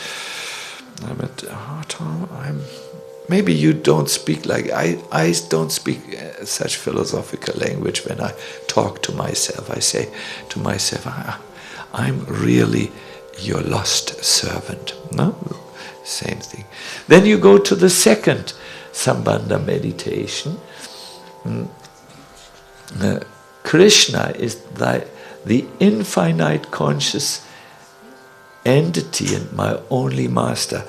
Maybe you don't speak like I don't speak such philosophical language when I talk to myself. I say to myself, I'm really your lost servant. No? Same thing. Then you go to the second Sambandha meditation. Krishna is the infinite conscious entity and my only master.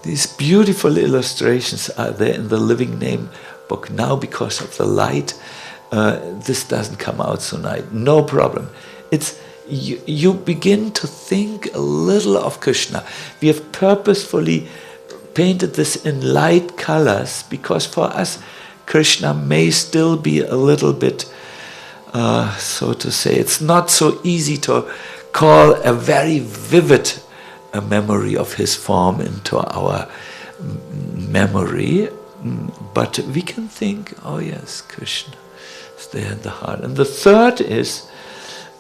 These beautiful illustrations are there in the Living Name book. Now, because of the light, this doesn't come out so nice. No problem. It's you begin to think a little of Krishna. We have purposefully painted this in light colors because for us, Krishna may still be a little bit, so to say, it's not so easy to call a very vivid a memory of his form into our memory, but we can think, oh yes, Krishna is there in the heart. And the third is,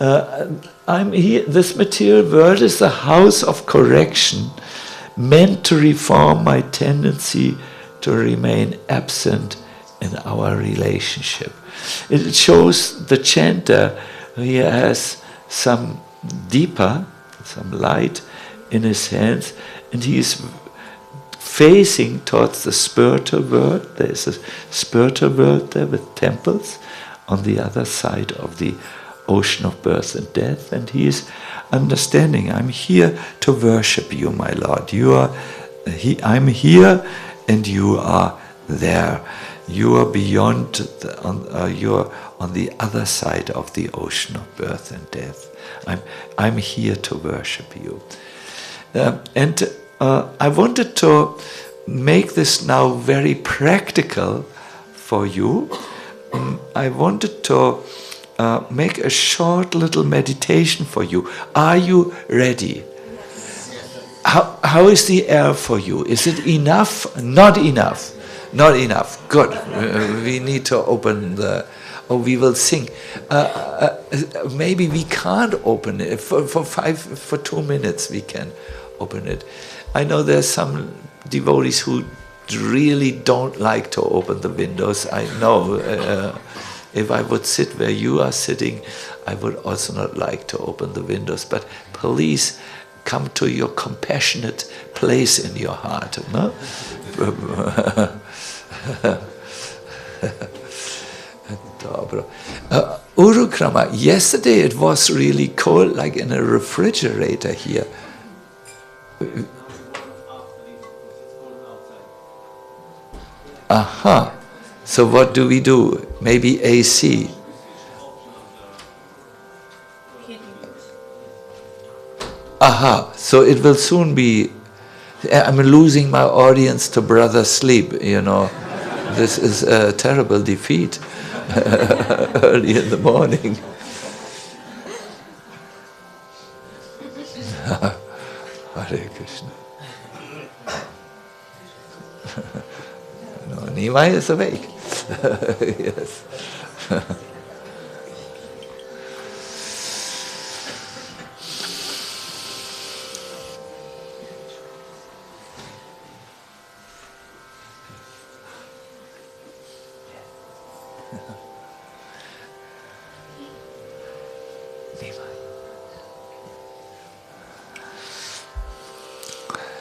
I'm here, this material world is the house of correction, meant to reform my tendency to remain absent in our relationship. It shows the chanter, he has some deeper, some light in his hands, and he is facing towards the spiritual world. There is a spiritual world there with temples on the other side of the ocean of birth and death, and he is understanding, I'm here to worship you, my Lord. I'm here and you are there. You are beyond, you are on the other side of the ocean of birth and death. I'm here to worship you. And I wanted to make this now very practical for you. I wanted to make a short little meditation for you. Are you ready? How is the air for you? Is it enough? Not enough. Not enough. Good. We need to open the... Oh, we will sing. Maybe we can't open it. For 2 minutes we can open it. I know there's some devotees who really don't like to open the windows. I know if I would sit where you are sitting, I would also not like to open the windows. But please come to your compassionate place in your heart. No? Urukrama, yesterday it was really cold, like in a refrigerator here. Aha. So what do we do? Maybe AC. Aha. So it will soon be. I'm losing my audience to brother sleep. This is a terrible defeat early in the morning. Hare Krishna. No, Nimai is awake. Yes.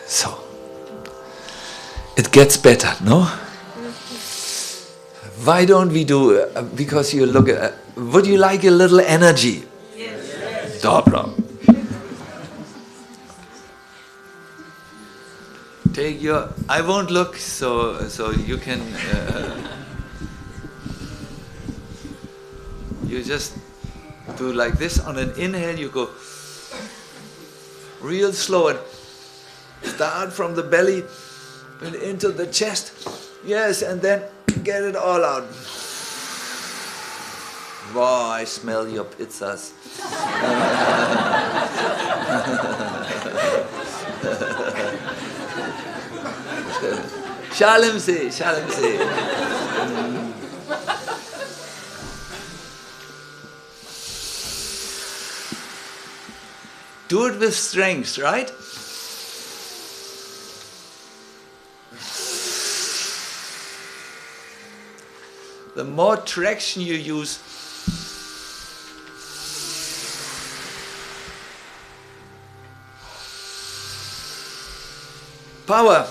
So, it gets better, no? Why don't we do, because you look at, would you like a little energy? Yes. Dobra. Take your, I won't look, so you can, you just do like this. On an inhale, you go real slow and start from the belly and into the chest. Yes, and then get it all out. Wow, I smell your pizzas. Shalom se, shalom se. Do it with strength, right? The more traction you use, power,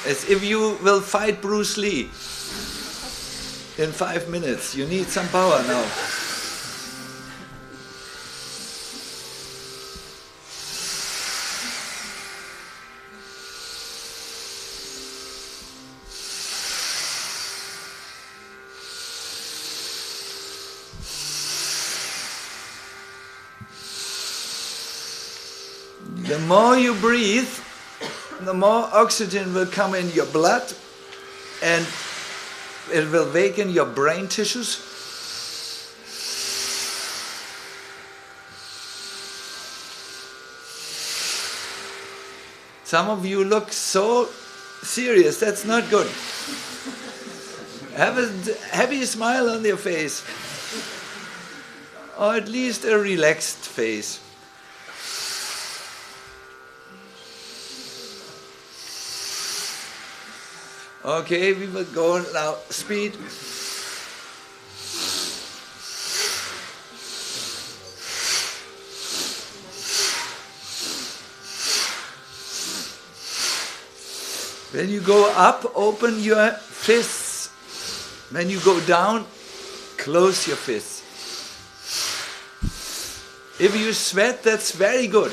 as if you will fight Bruce Lee in 5 minutes. You need some power now. The more you breathe, the more oxygen will come in your blood and it will waken your brain tissues. Some of you look so serious, that's not good. Have a happy smile on your face, or at least a relaxed face. Okay, we will go now, speed. When you go up, open your fists. When you go down, close your fists. If you sweat, that's very good.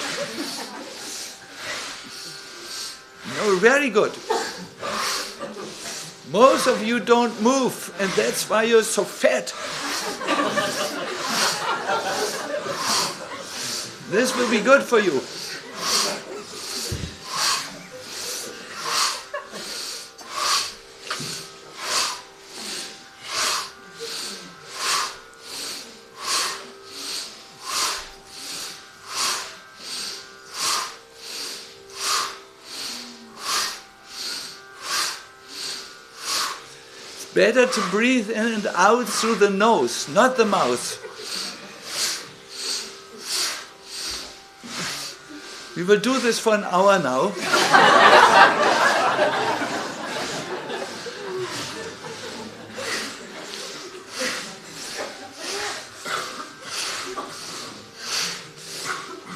No, very good. Most of you don't move, and that's why you're so fat. This will be good for you. Better to breathe in and out through the nose, not the mouth. We will do this for an hour now.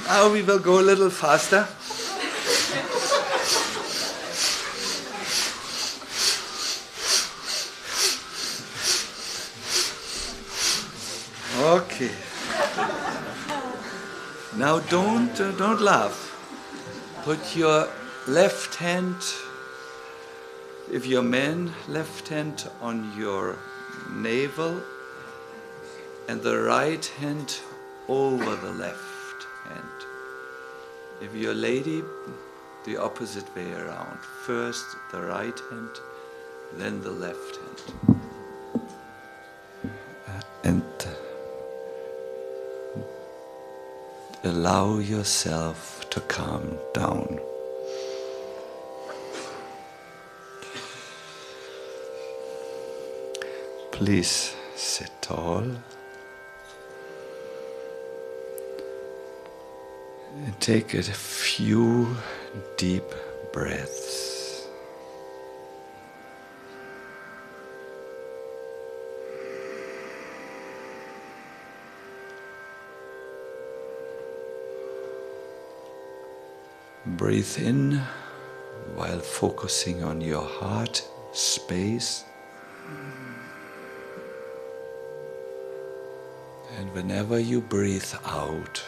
Now we will go a little faster. Okay. Now don't laugh. Put your left hand, If your man, left hand on your navel and the right hand over the left hand. If your lady, the opposite way around. First the right hand, then the left hand. And allow yourself to calm down. Please sit tall and take a few deep breaths. Breathe in while focusing on your heart space. And whenever you breathe out,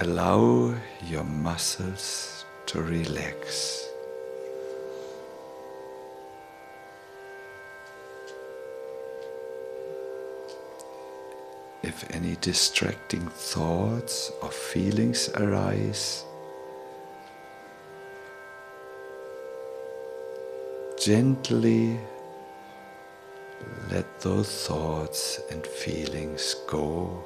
allow your muscles to relax. If any distracting thoughts or feelings arise, gently let those thoughts and feelings go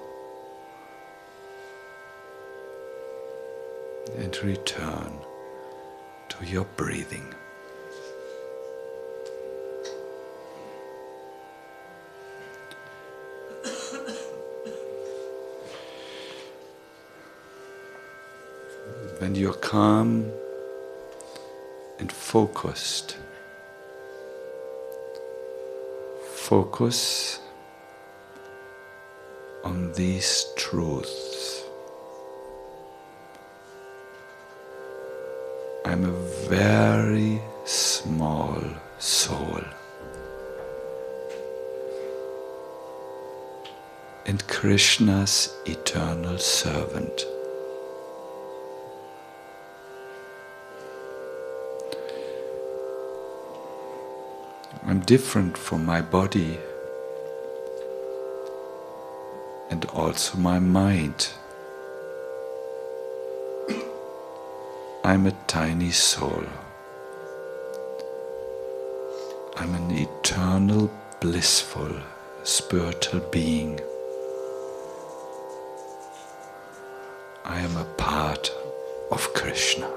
and return to your breathing. When you're calm and focused, focus on these truths. I'm a very small soul, and Krishna's eternal servant. I'm different from my body and also my mind. I'm a tiny soul. I'm an eternal, blissful, spiritual being. I am a part of Krishna.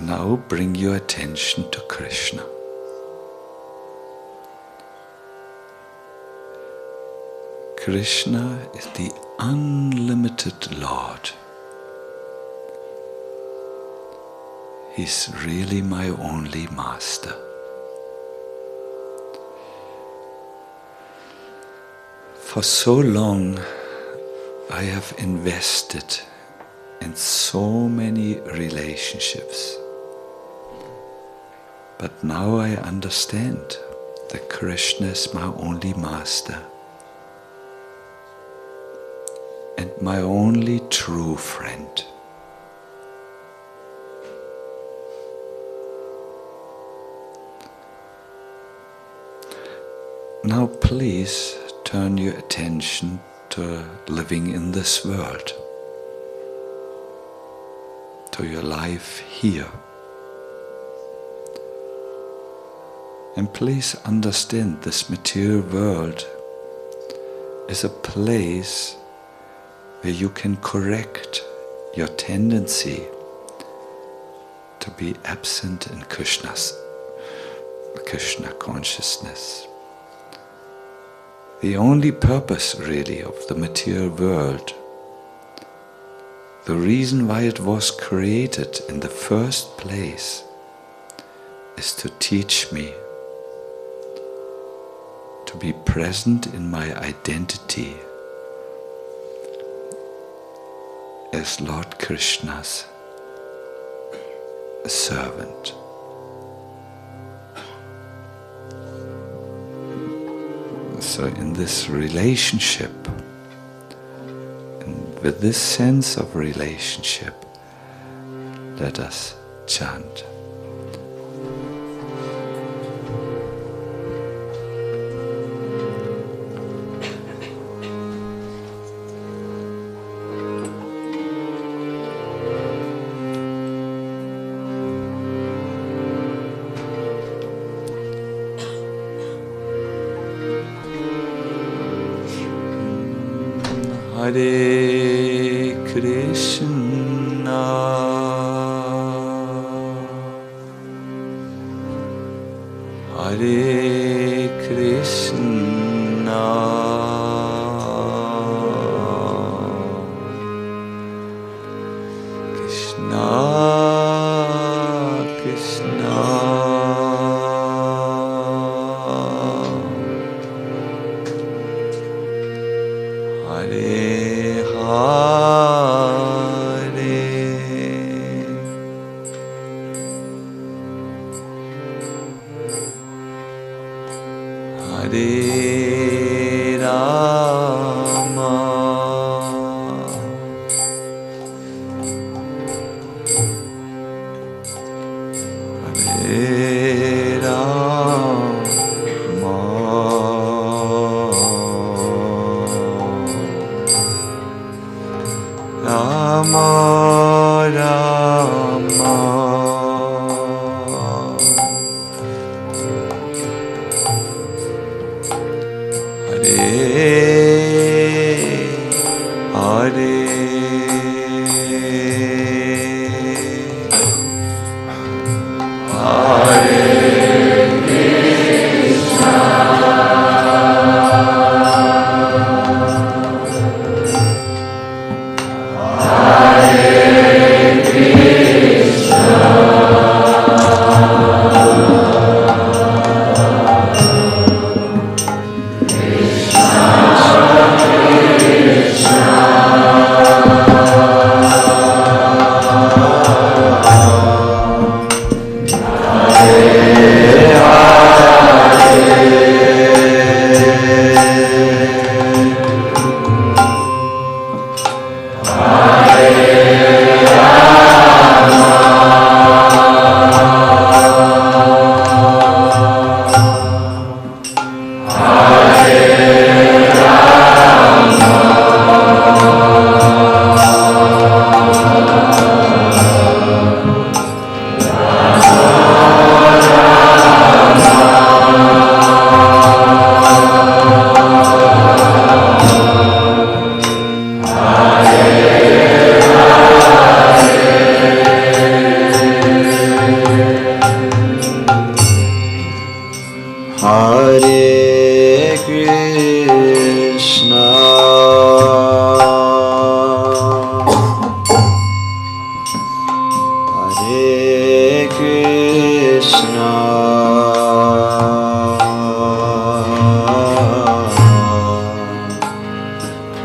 Now bring your attention to Krishna. Krishna is the unlimited Lord. He's really my only master. For so long I have invested in so many relationships. But now I understand that Krishna is my only master and my only true friend. Now please turn your attention to living in this world, to your life here. And please understand this material world is a place where you can correct your tendency to be absent in Krishna consciousness. The only purpose really of the material world, the reason why it was created in the first place, is to teach me to be present in my identity as Lord Krishna's servant. So in this relationship with this sense of relationship, let us chant. Hare Krishna, Hare Krishna,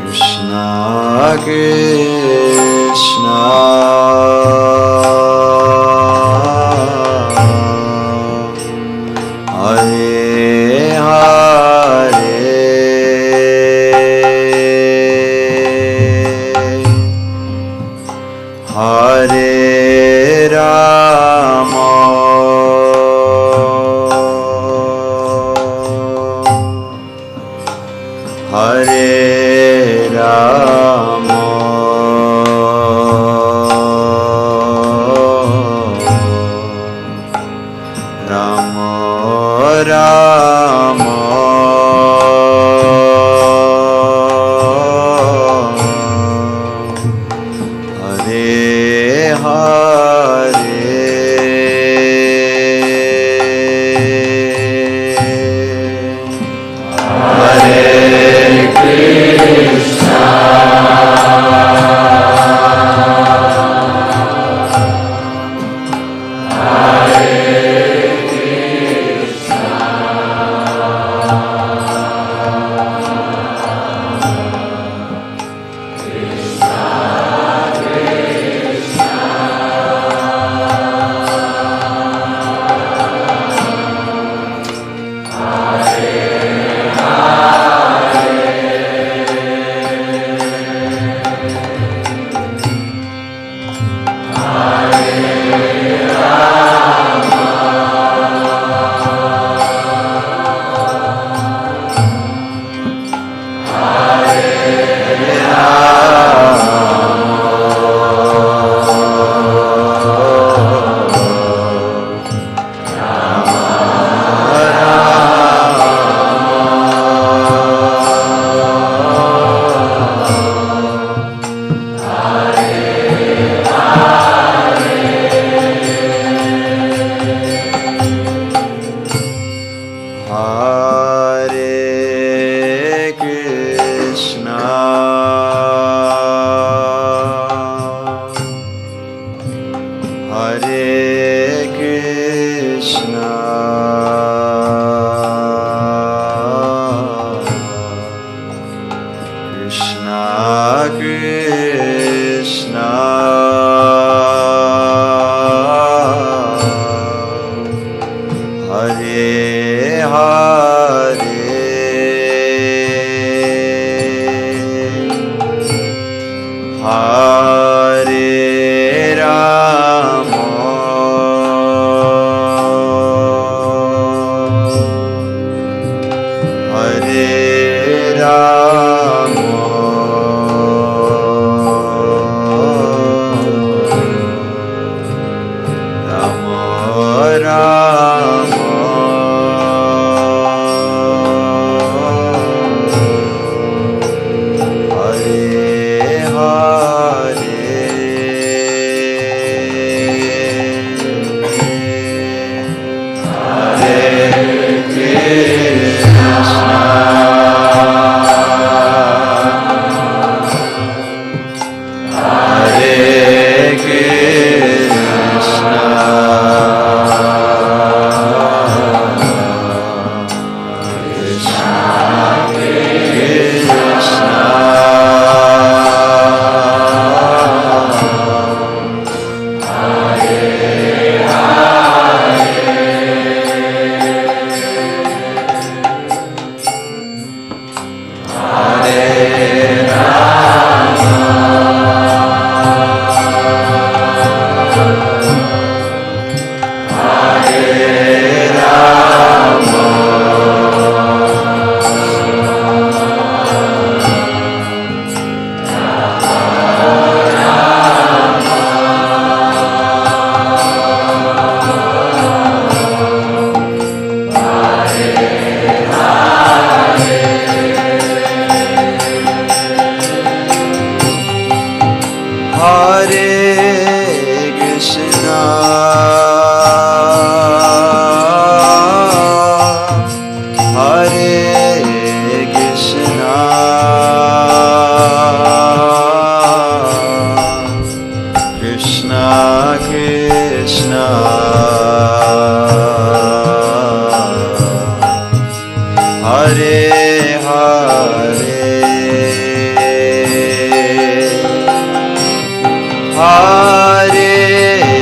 Krishna Krishna, Hare Hare Rama, Hare Rama, Rama Rama, Hare Hare Hare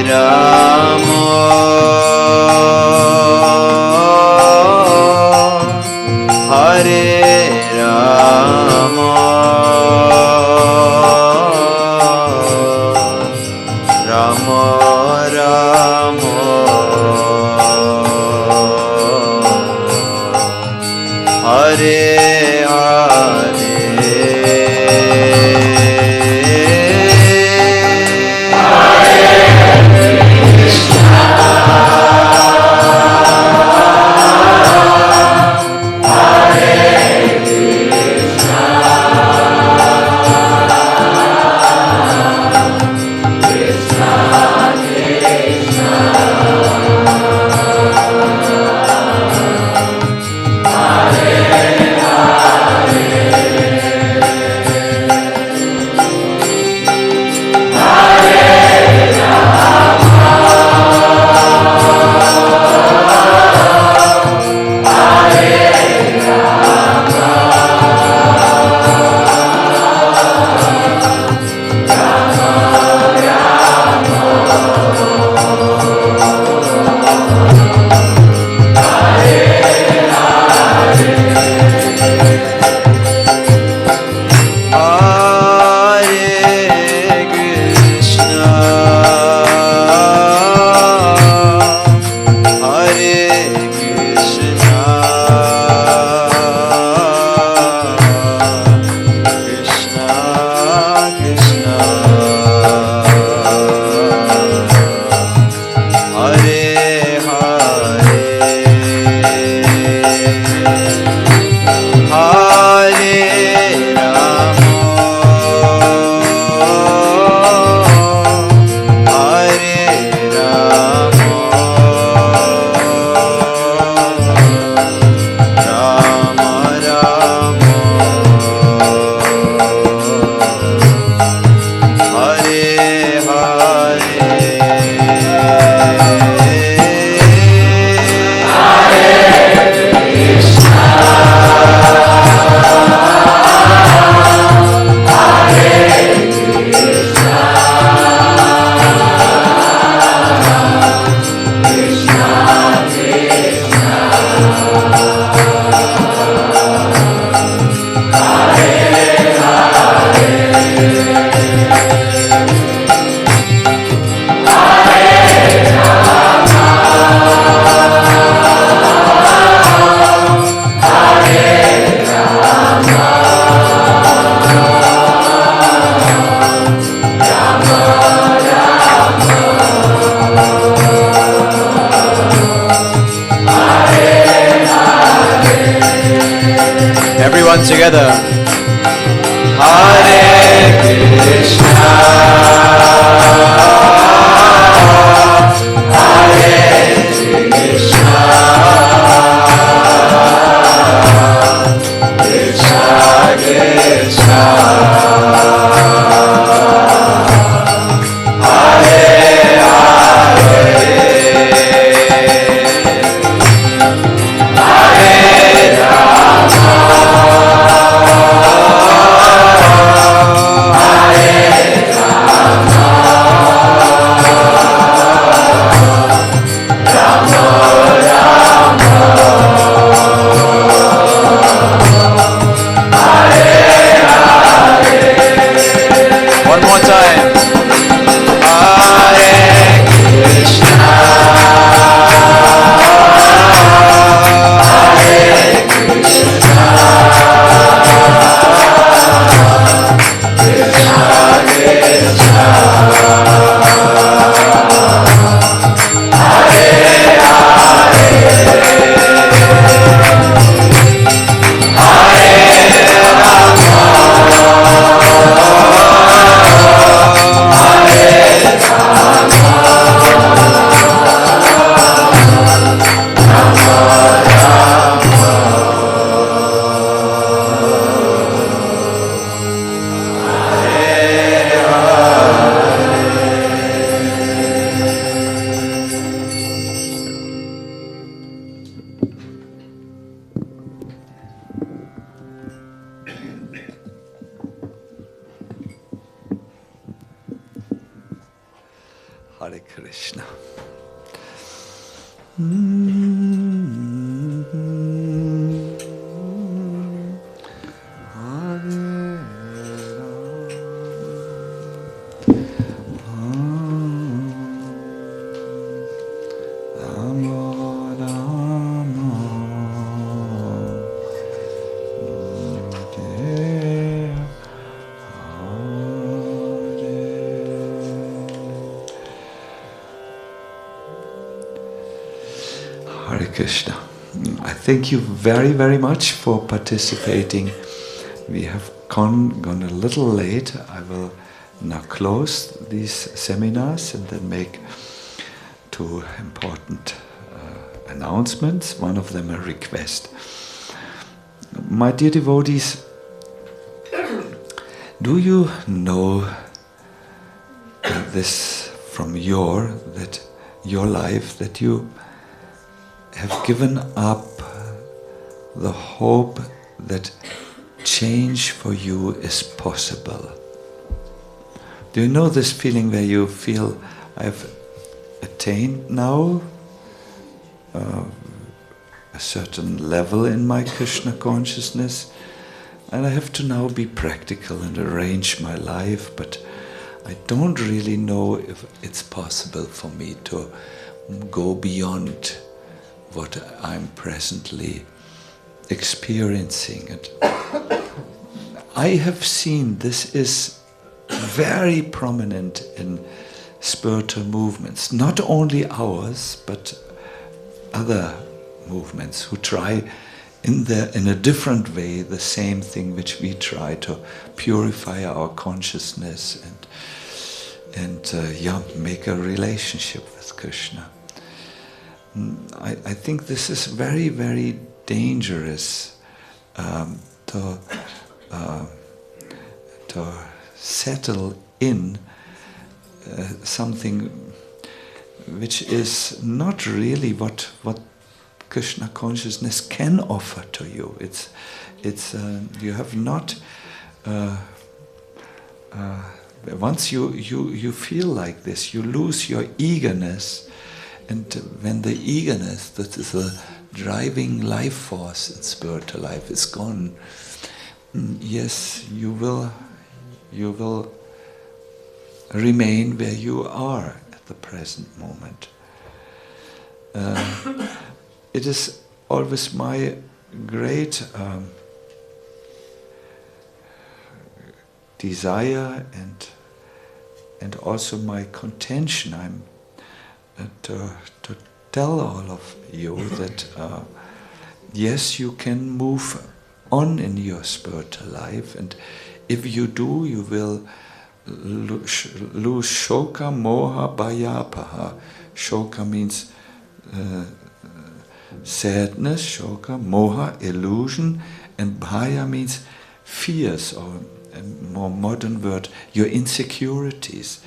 Rama Hare Rama Rama Rama Hare Together. Hare Krishna, Hare Krishna, Krishna Krishna, Hare one more time. Hare Krishna, Hare Krishna, Krishna Krishna, Hare Hare Krishna. Hare Krishna. I thank you very, very much for participating. We have gone a little late. I will now close these seminars and then make two important announcements. One of them a request. My dear devotees, do you know this from your life, that you have given up the hope that change for you is possible? Do you know this feeling where you feel, I've attained now a certain level in my Krishna consciousness, and I have to now be practical and arrange my life, but I don't really know if it's possible for me to go beyond what I'm presently experiencing. And I have seen this is very prominent in spiritual movements, not only ours, but other movements who try in a different way the same thing which we try, to purify our consciousness and make a relationship with Krishna. I think this is very, very dangerous to settle in something which is not really what Krishna consciousness can offer to you. It's you have not. Once you feel like this, you lose your eagerness. And when the eagerness, that is a driving life force in spiritual life, is gone, yes, you will remain where you are at the present moment. It is always my great desire and also my contention. To tell all of you that yes, you can move on in your spiritual life, and if you do, you will lose shoka, moha, bhayapaha. Shoka means sadness, shoka, moha, illusion, and bhaya means fears, or a more modern word, your insecurities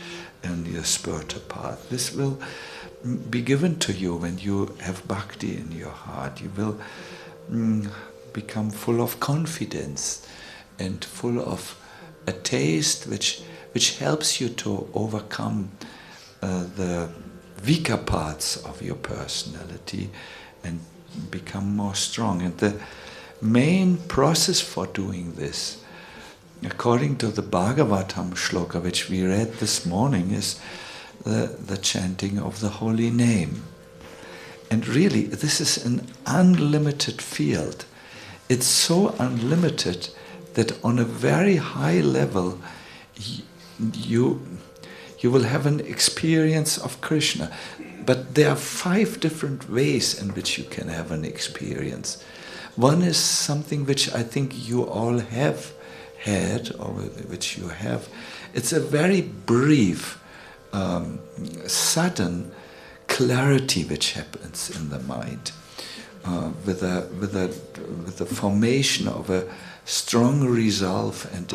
in your spiritual path. This will be given to you when you have bhakti in your heart. You will become full of confidence and full of a taste which helps you to overcome the weaker parts of your personality and become more strong. And the main process for doing this, according to the Bhagavatam shloka which we read this morning, is the chanting of the holy name. And really, this is an unlimited field. It's so unlimited that on a very high level, you will have an experience of Krishna. But there are 5 different ways in which you can have an experience. One is something which I think you all have had, or which you have. It's a very brief, sudden clarity which happens in the mind, with the formation of a strong resolve, and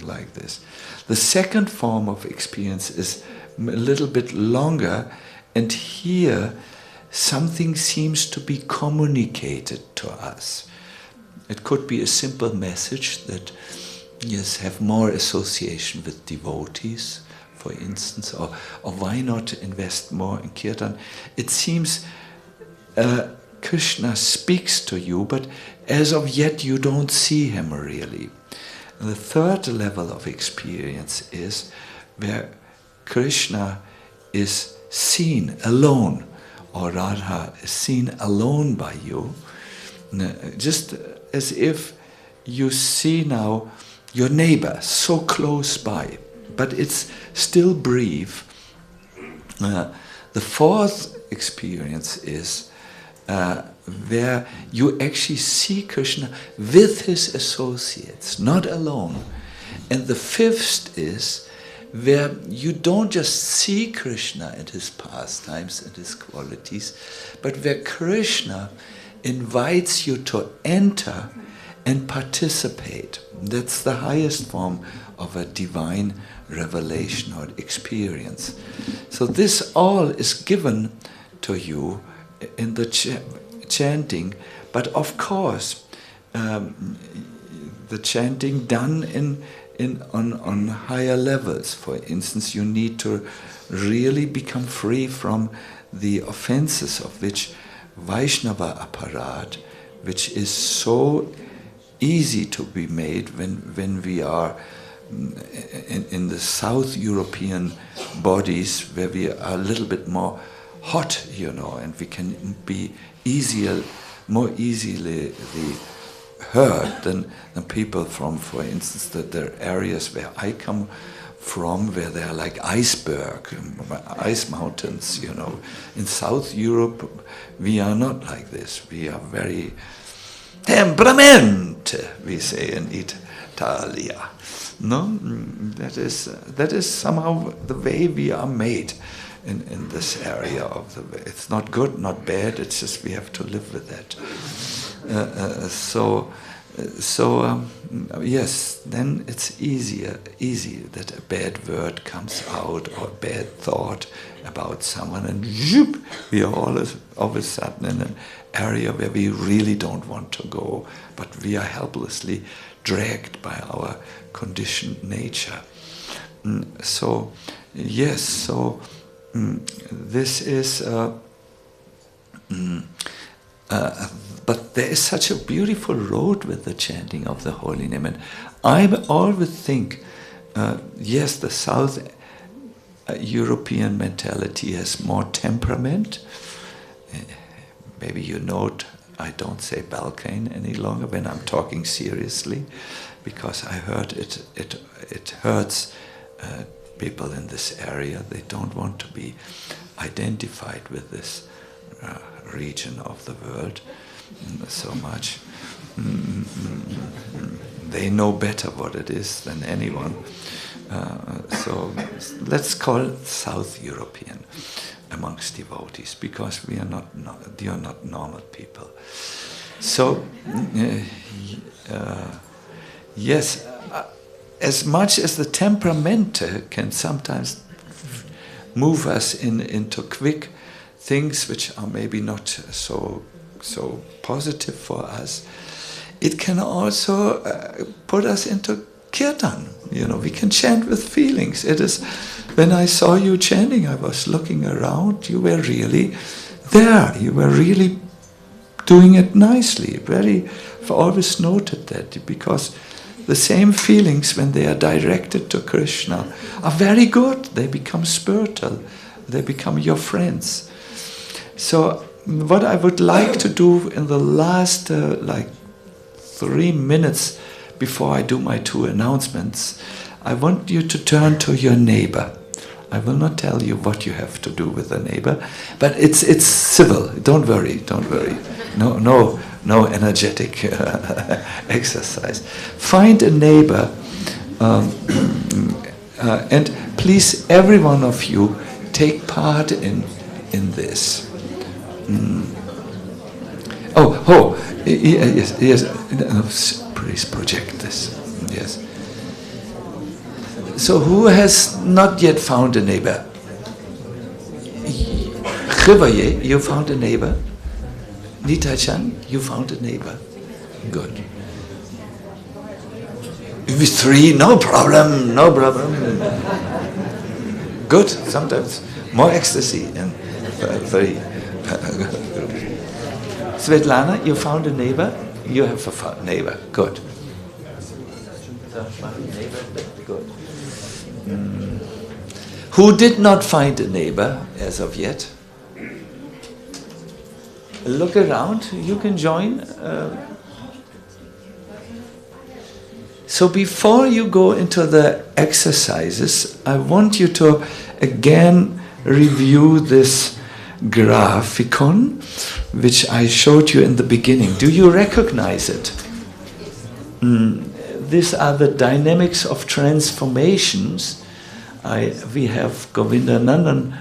like this. The second form of experience is a little bit longer, and here something seems to be communicated to us. It could be a simple message that, yes, have more association with devotees, for instance, or why not invest more in kirtan. It seems Krishna speaks to you, but as of yet you don't see him really. And the third level of experience is where Krishna is seen alone, or Radha is seen alone by you, just as if you see now your neighbor so close by, but it's still brief. The fourth experience is where you actually see Krishna with his associates, not alone. And the fifth is where you don't just see Krishna and his pastimes and his qualities, but where Krishna invites you to enter and participate. That's the highest form of a divine revelation or experience. So this all is given to you in the chanting, but of course the chanting done on higher levels. For instance, you need to really become free from the offenses of which Vaishnava aparat, which is so easy to be made when we are in the South European bodies, where we are a little bit more hot, and we can be more easily hurt than people from, for instance, the areas where I come from, where they are like ice mountains, In South Europe, we are not like this. We are very temperament, we say in Italia. No, that is somehow the way we are made in this area of the way. It's not good, not bad. It's just we have to live with that. Yes, then it's easy that a bad word comes out, or a bad thought about someone, and zoop, we are all of a sudden in an area where we really don't want to go, but we are helplessly dragged by our conditioned nature. This is. But there is such a beautiful road with the chanting of the holy name, and I always think, yes, the South European mentality has more temperament. Maybe you note I don't say Balkan any longer when I'm talking seriously, because I heard it hurts people in this area. They don't want to be identified with this region of the world. so much. They know better what it is than anyone. So let's call it South European amongst devotees, because we are not normal people. So yes, as much as the temperament can sometimes move us into quick things which are maybe not so positive for us, it can also put us into kirtan. We can chant with feelings. It is, when I saw you chanting, I was looking around, you were really there. You were really doing it nicely. I've always noted that, because the same feelings, when they are directed to Krishna, are very good. They become spiritual. They become your friends. So what I would like to do in the last 3 minutes before I do my 2 announcements, I want you to turn to your neighbor. I will not tell you what you have to do with the neighbor, but it's civil. Don't worry. No energetic exercise. Find a neighbor, and please, every one of you, take part in this. Yes. Please project this. Yes. So who has not yet found a neighbor? Khivaye, you found a neighbor? Nita-chan, you found a neighbor? Good. With 3, no problem. Good, sometimes more ecstasy and very Svetlana, you found a neighbor? You have a neighbor. Good. Good. Who did not find a neighbor as of yet? Look around. You can join. So before you go into the exercises, I want you to again review this graphicon, which I showed you in the beginning. Do you recognize it? These are the dynamics of transformations. We have Govinda Nandan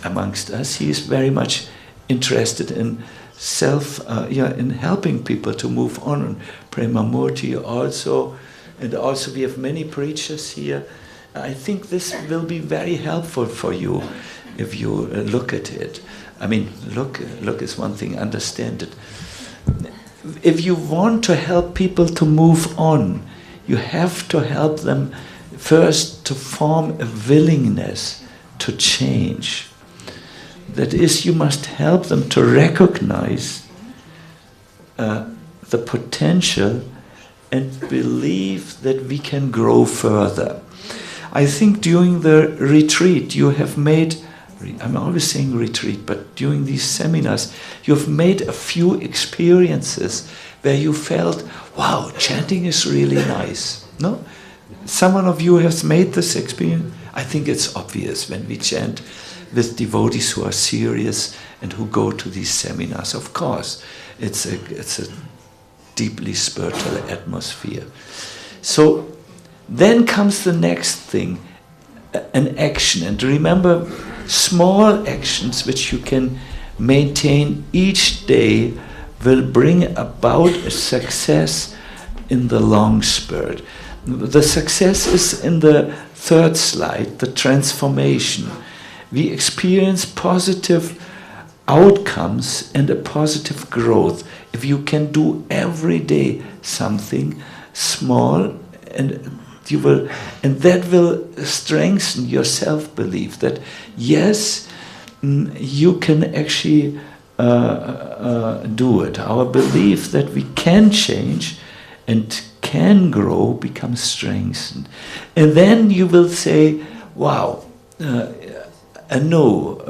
amongst us. He is very much interested in in helping people to move on. And Premamurti also, and also we have many preachers here. I think this will be very helpful for you if you look at it. I mean, look is one thing, understand it. If you want to help people to move on, you have to help them first to form a willingness to change. That is, you must help them to recognize the potential and believe that we can grow further. I think during the retreat you have made, I'm always saying retreat, but during these seminars, you've made a few experiences where you felt, wow, chanting is really nice. No? Someone of you has made this experience? I think it's obvious when we chant with devotees who are serious and who go to these seminars. Of course, it's a deeply spiritual atmosphere. So then comes the next thing, an action. And remember, small actions which you can maintain each day will bring about a success in the long spurt. The success is in the third slide, the transformation. We experience positive outcomes and a positive growth if you can do every day something small, and that will strengthen your self-belief that yes, you can actually do it. Our belief that we can change and can grow becomes strengthened. And then you will say, wow, no,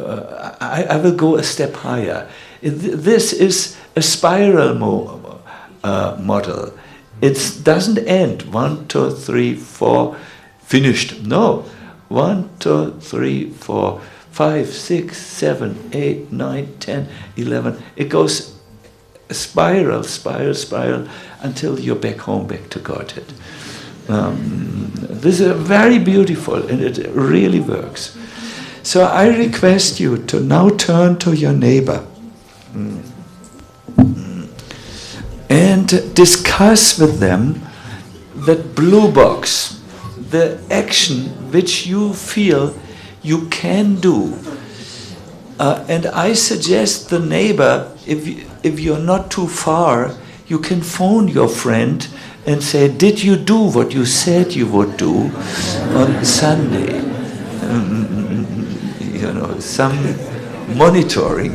I will go a step higher. This is a spiral model. It doesn't end 1, 2, 3, 4, finished. No, 1, 2, 3, 4, 5, 6, 7, 8, 9, 10, 11. It goes spiral, until you're back home, back to Godhead. This is very beautiful, and it really works. So I request you to now turn to your neighbor and discuss with them that blue box, the action which you feel you can do. And I suggest the neighbor, if you're not too far, you can phone your friend and say, did you do what you said you would do on Sunday? Some monitoring.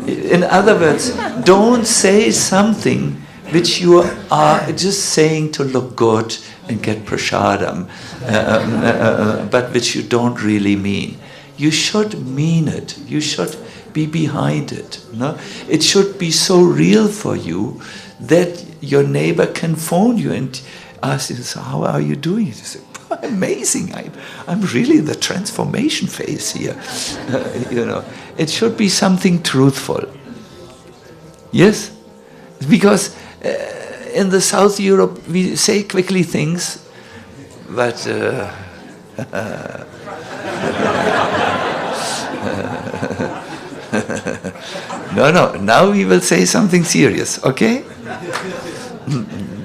In other words, don't say something which you are just saying to look good and get prasadam, but which you don't really mean. You should mean it. You should be behind it. No? It should be so real for you that your neighbor can phone you and ask you, so how are you doing? You say, amazing. I'm really in the transformation phase here. It should be something truthful. Yes? Because in the South Europe we say quickly things, but no, now we will say something serious, okay?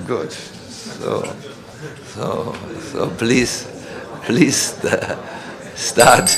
Good. So please start.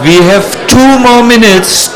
We have 2 more minutes.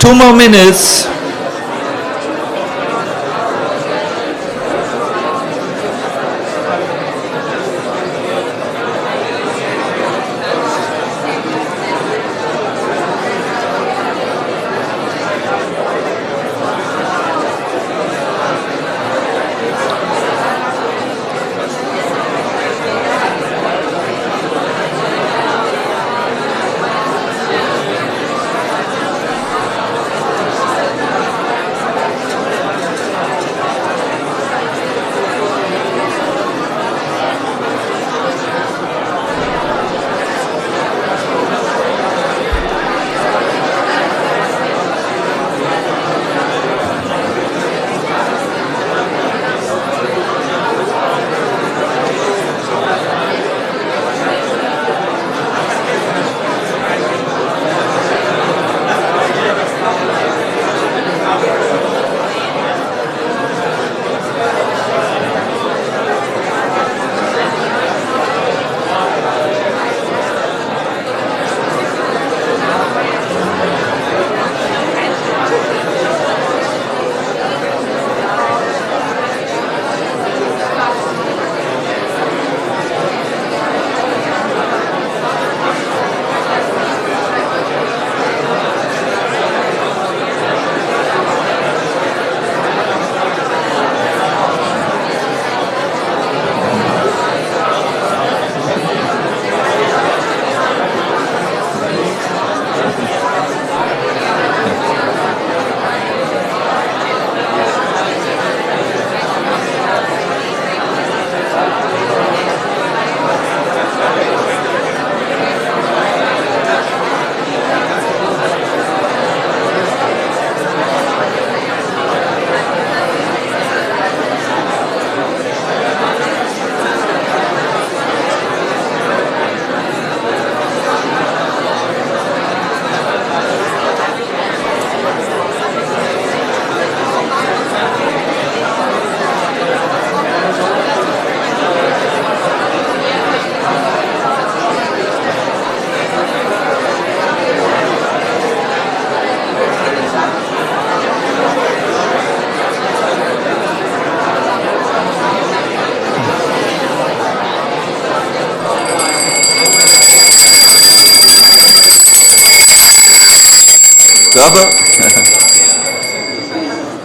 Bravo.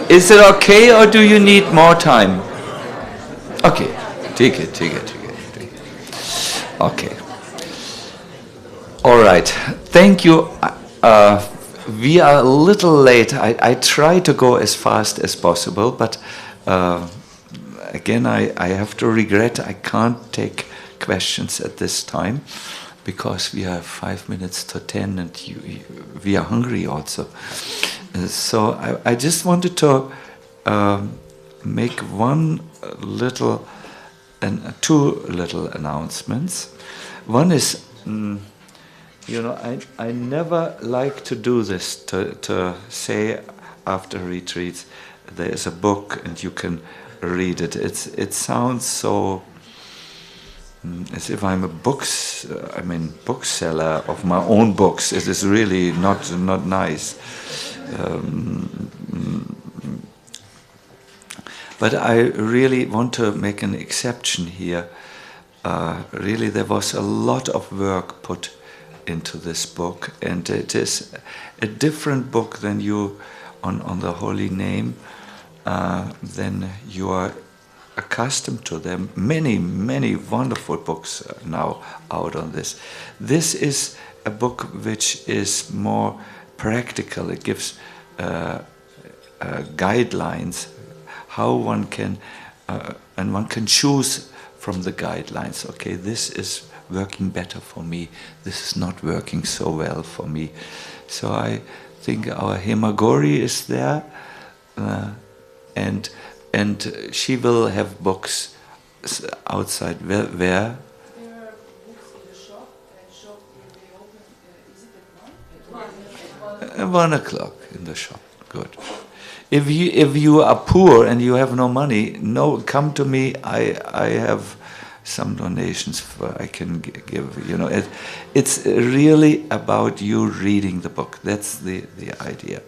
Is it okay or do you need more time? Okay, take it. Okay. All right. Thank you. We are a little late. I try to go as fast as possible, but again, I have to regret I can't take questions at this time because we have 5 minutes to 10 and we are hungry also. So I just wanted to make two little announcements. One is, I never like to do this, to say after retreats, there is a book and you can read it. It sounds so as if I'm a bookseller of my own books. It is really not nice. But I really want to make an exception here. Really, there was a lot of work put into this book, and it is a different book than you on the Holy Name, than you are accustomed to. There are many wonderful books now out on this. This is a book which is more practical. It gives guidelines how one can and one can choose from the guidelines. Okay, this is working better for me. This is not working so well for me. So I think our Hemagori is there, and she will have books outside. Where? There are books in the shop, and will be open, is it at 1? At 1 o'clock in the shop. Good. If you are poor and you have no money, come to me. I have some donations I can give. It's really about you reading the book. That's the idea.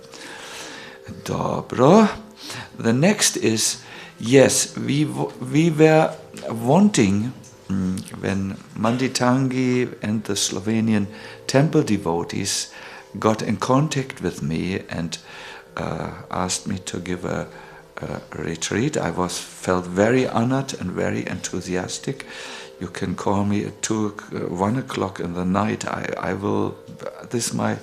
Dobro. The next is, yes, we were wanting, when Manditangi and the Slovenian temple devotees got in contact with me and asked me to give a retreat. I felt very honored and very enthusiastic. You can call me at 1 o'clock in the night. I will. This is my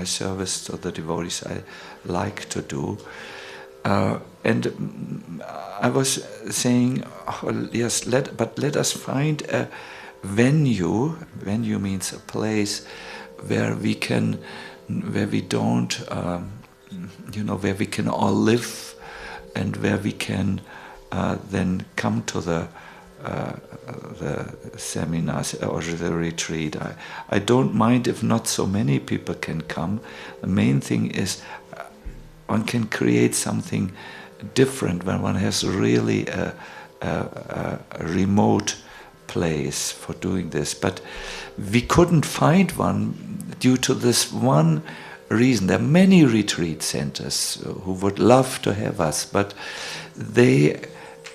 service to the devotees I like to do. And I was saying, yes, but let us find a venue. Venue means a place where we don't, where we can all live, and where we can then come to the seminars or the retreat. I don't mind if not so many people can come. The main thing is one can create something different when one has really a remote place for doing this. But we couldn't find one due to this one reason. There are many retreat centers who would love to have us, but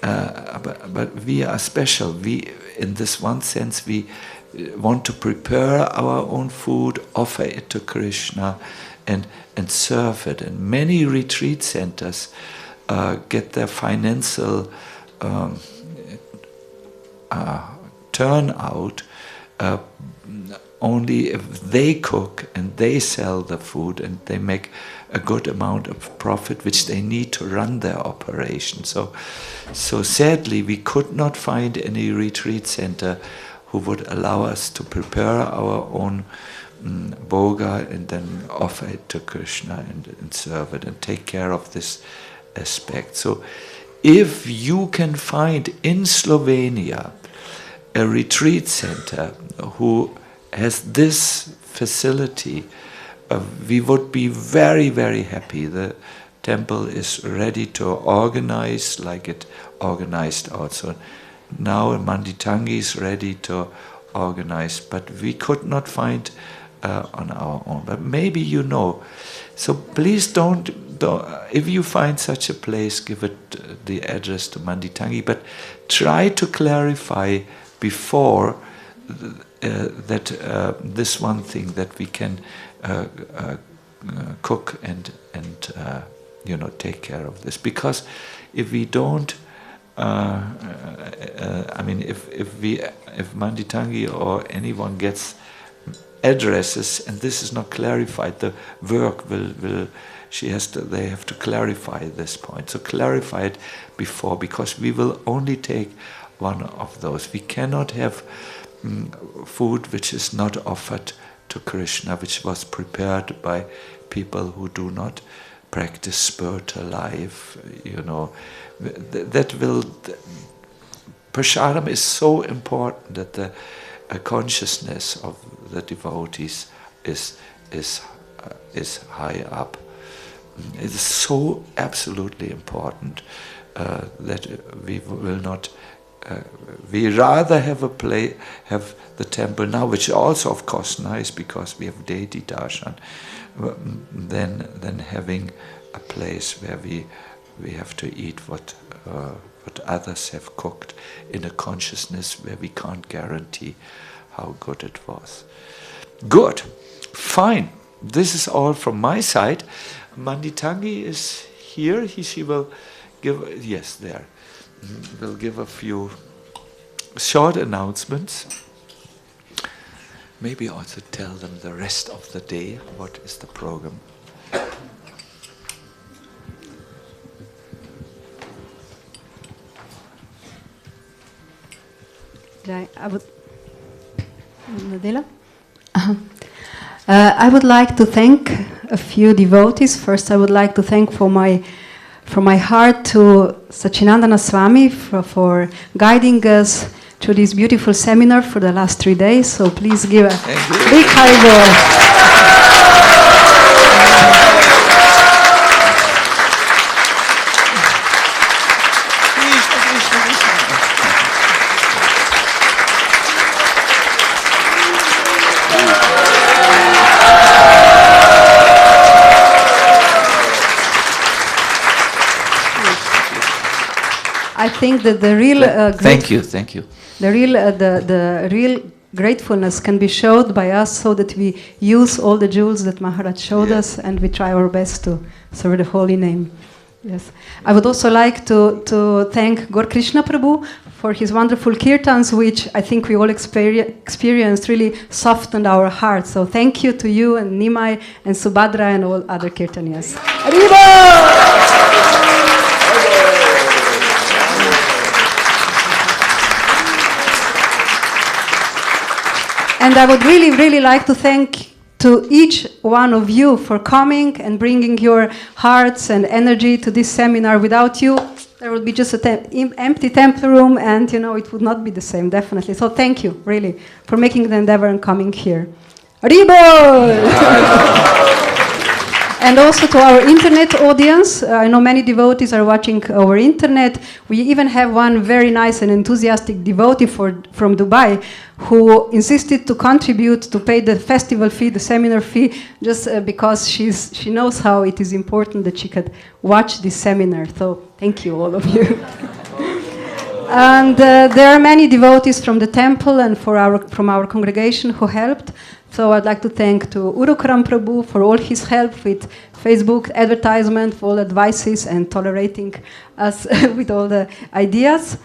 but we are special. We, in this one sense, we want to prepare our own food, offer it to Krishna, and serve it. And many retreat centers get their financial turnout only if they cook and they sell the food and they make a good amount of profit which they need to run their operation. So sadly we could not find any retreat center who would allow us to prepare our own bhoga and then offer it to Krishna and serve it and take care of this aspect. So if you can find in Slovenia a retreat center who has this facility, we would be very, very happy. The temple is ready to organize like it organized also. Now Manditangi is ready to organize, but we could not find on our own. But maybe you know. So please don't if you find such a place, give it the address to Manditangi, but try to clarify before that this one thing, that we can cook and take care of this. Because if we don't, if Manditangi or anyone gets addresses and this is not clarified, the work will they have to clarify this point. So clarify it before, because we will only take one of those. We cannot have food which is not offered to Krishna, which was prepared by people who do not practice spiritual life. Prasadam is so important that the consciousness of the devotees is high up. It is so absolutely important that we will not. We rather have the temple now, which is also of course nice because we have deity darshan, than having a place where we have to eat what others have cooked in a consciousness where we can't guarantee how good it was. Good, fine. This is all from my side. Manditangi is here. She will give, yes, there. Will give a few short announcements. Maybe also tell them the rest of the day. What is the program? I would like to thank a few devotees. First, I would like to thank from my heart to Sachinandana Swami for guiding us through this beautiful seminar for the last 3 days. So please give a big Haribol. I think that the real thank you. The real gratefulness can be showed by us, so that we use all the jewels that Maharaj showed us, and we try our best to serve the holy name. Yes, I would also like to thank Gaur Krishna Prabhu for his wonderful kirtans, which I think we all experienced, really softened our hearts. So thank you to you and Nimai and Subhadra and all other kirtanias. And I would really, really like to thank to each one of you for coming and bringing your hearts and energy to this seminar. Without you, there would be just an empty temple room, and it would not be the same, definitely. So thank you, really, for making the endeavor and coming here. Haribol! And also to our internet audience. I know many devotees are watching over internet. We even have one very nice and enthusiastic devotee from Dubai who insisted to contribute to pay the festival fee, the seminar fee, just because she knows how it is important that she could watch this seminar. So thank you, all of you. And there are many devotees from the temple and from our congregation who helped. So I'd like to thank to Urukaram Prabhu for all his help with Facebook advertisement, for all advices and tolerating us with all the ideas.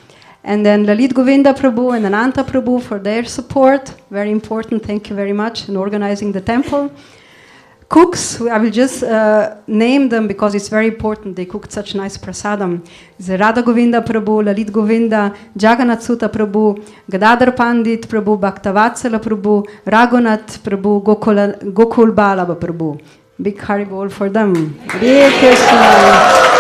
And then Lalit Govinda Prabhu and Ananta Prabhu for their support. Very important, thank you very much, in organizing the temple. Cooks, I will just name them because it's very important. They cooked such nice prasadam. It's Radha Govinda Prabhu, Lalit Govinda, Jagannath Sutta Prabhu, Gadadhar Pandit Prabhu, Bhaktavatsala Prabhu, Raghunath Prabhu, Gokul Balaba Prabhu. Big Haribol for them. Hare Krishna.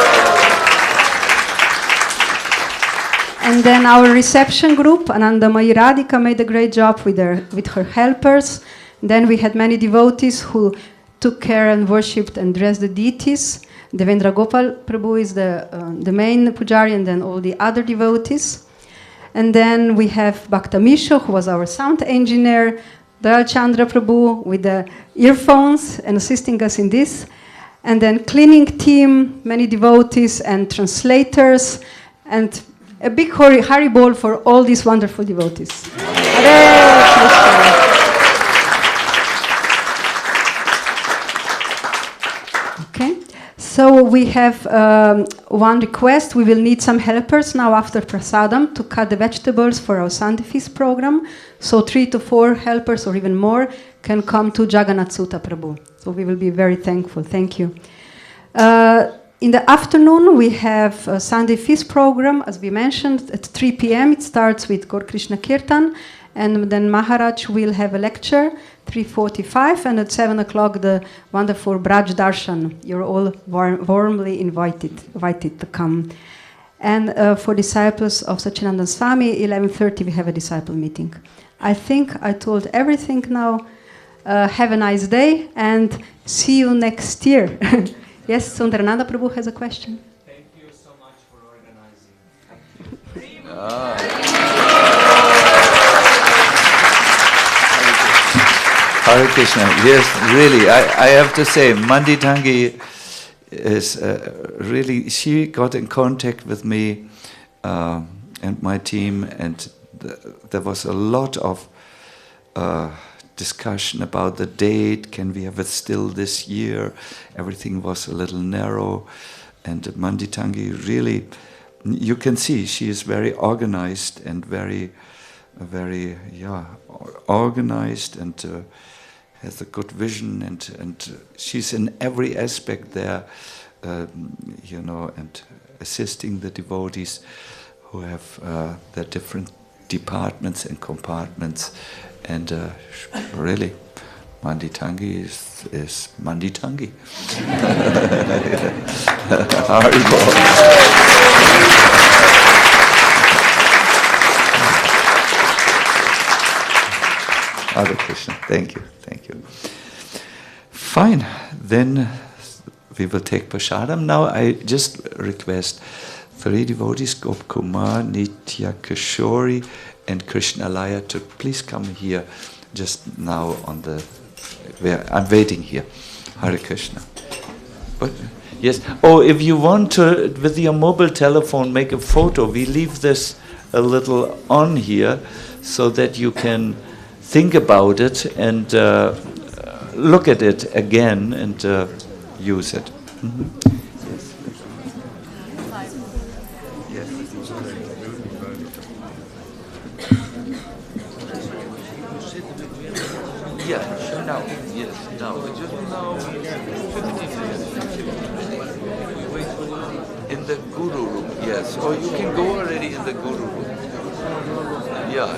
And then our reception group, Anandamayi Radhika, made a great job with her helpers. Then we had many devotees who took care and worshipped and dressed the deities. Devendra Gopal Prabhu is the main pujari, and then all the other devotees. And then we have Bhakta Misho, who was our sound engineer, Dayal Chandra Prabhu with the earphones and assisting us in this. And then cleaning team, many devotees and translators, and a big Haribol for all these wonderful devotees. Hare Krishna. So we have one request. We will need some helpers now after prasadam to cut the vegetables for our Sunday feast program. So 3 to 4 helpers or even more can come to Jagannath Sutta Prabhu. So we will be very thankful. Thank you. In the afternoon, we have a Sunday feast program, as we mentioned, at 3 p.m. It starts with Gaur Krishna Kirtan, and then Maharaj will have a lecture, 3:45, and at 7 o'clock, the wonderful Braj Darshan. You're all warmly invited to come. And for disciples of Satchidananda Swami, 11:30, we have a disciple meeting. I think I told everything now. Have a nice day, and see you next year. Yes, Sundarananda Prabhu has a question. Thank you so much for organizing. Hare Krishna. Yes, really, I have to say, Mandi Tangi is really, she got in contact with me and my team, and there was a lot of discussion about the date. Can we have it still this year? Everything was a little narrow, and Mandi Tangi really, you can see she is very organized and very organized, and has a good vision, and she's in every aspect there, and assisting the devotees who have their different departments and compartments. And really, Mandi Tangi is Mandi Tangi. Hare Krishna. Thank you. Fine. Then we will take Prasadam. Now I just request 3 devotees, Gop Kumar, Nitya Kishori, and Krishna Laya, to please come here just now on the... I'm waiting here. Hare Krishna. What? Yes. Oh, if you want to, with your mobile telephone, make a photo, we leave this a little on here so that you can think about it and look at it again and use it. Mm-hmm. Yeah, now. Yes, now. Just now, 50 in the Guru room, yes. Or you can go already in the Guru room. Yeah.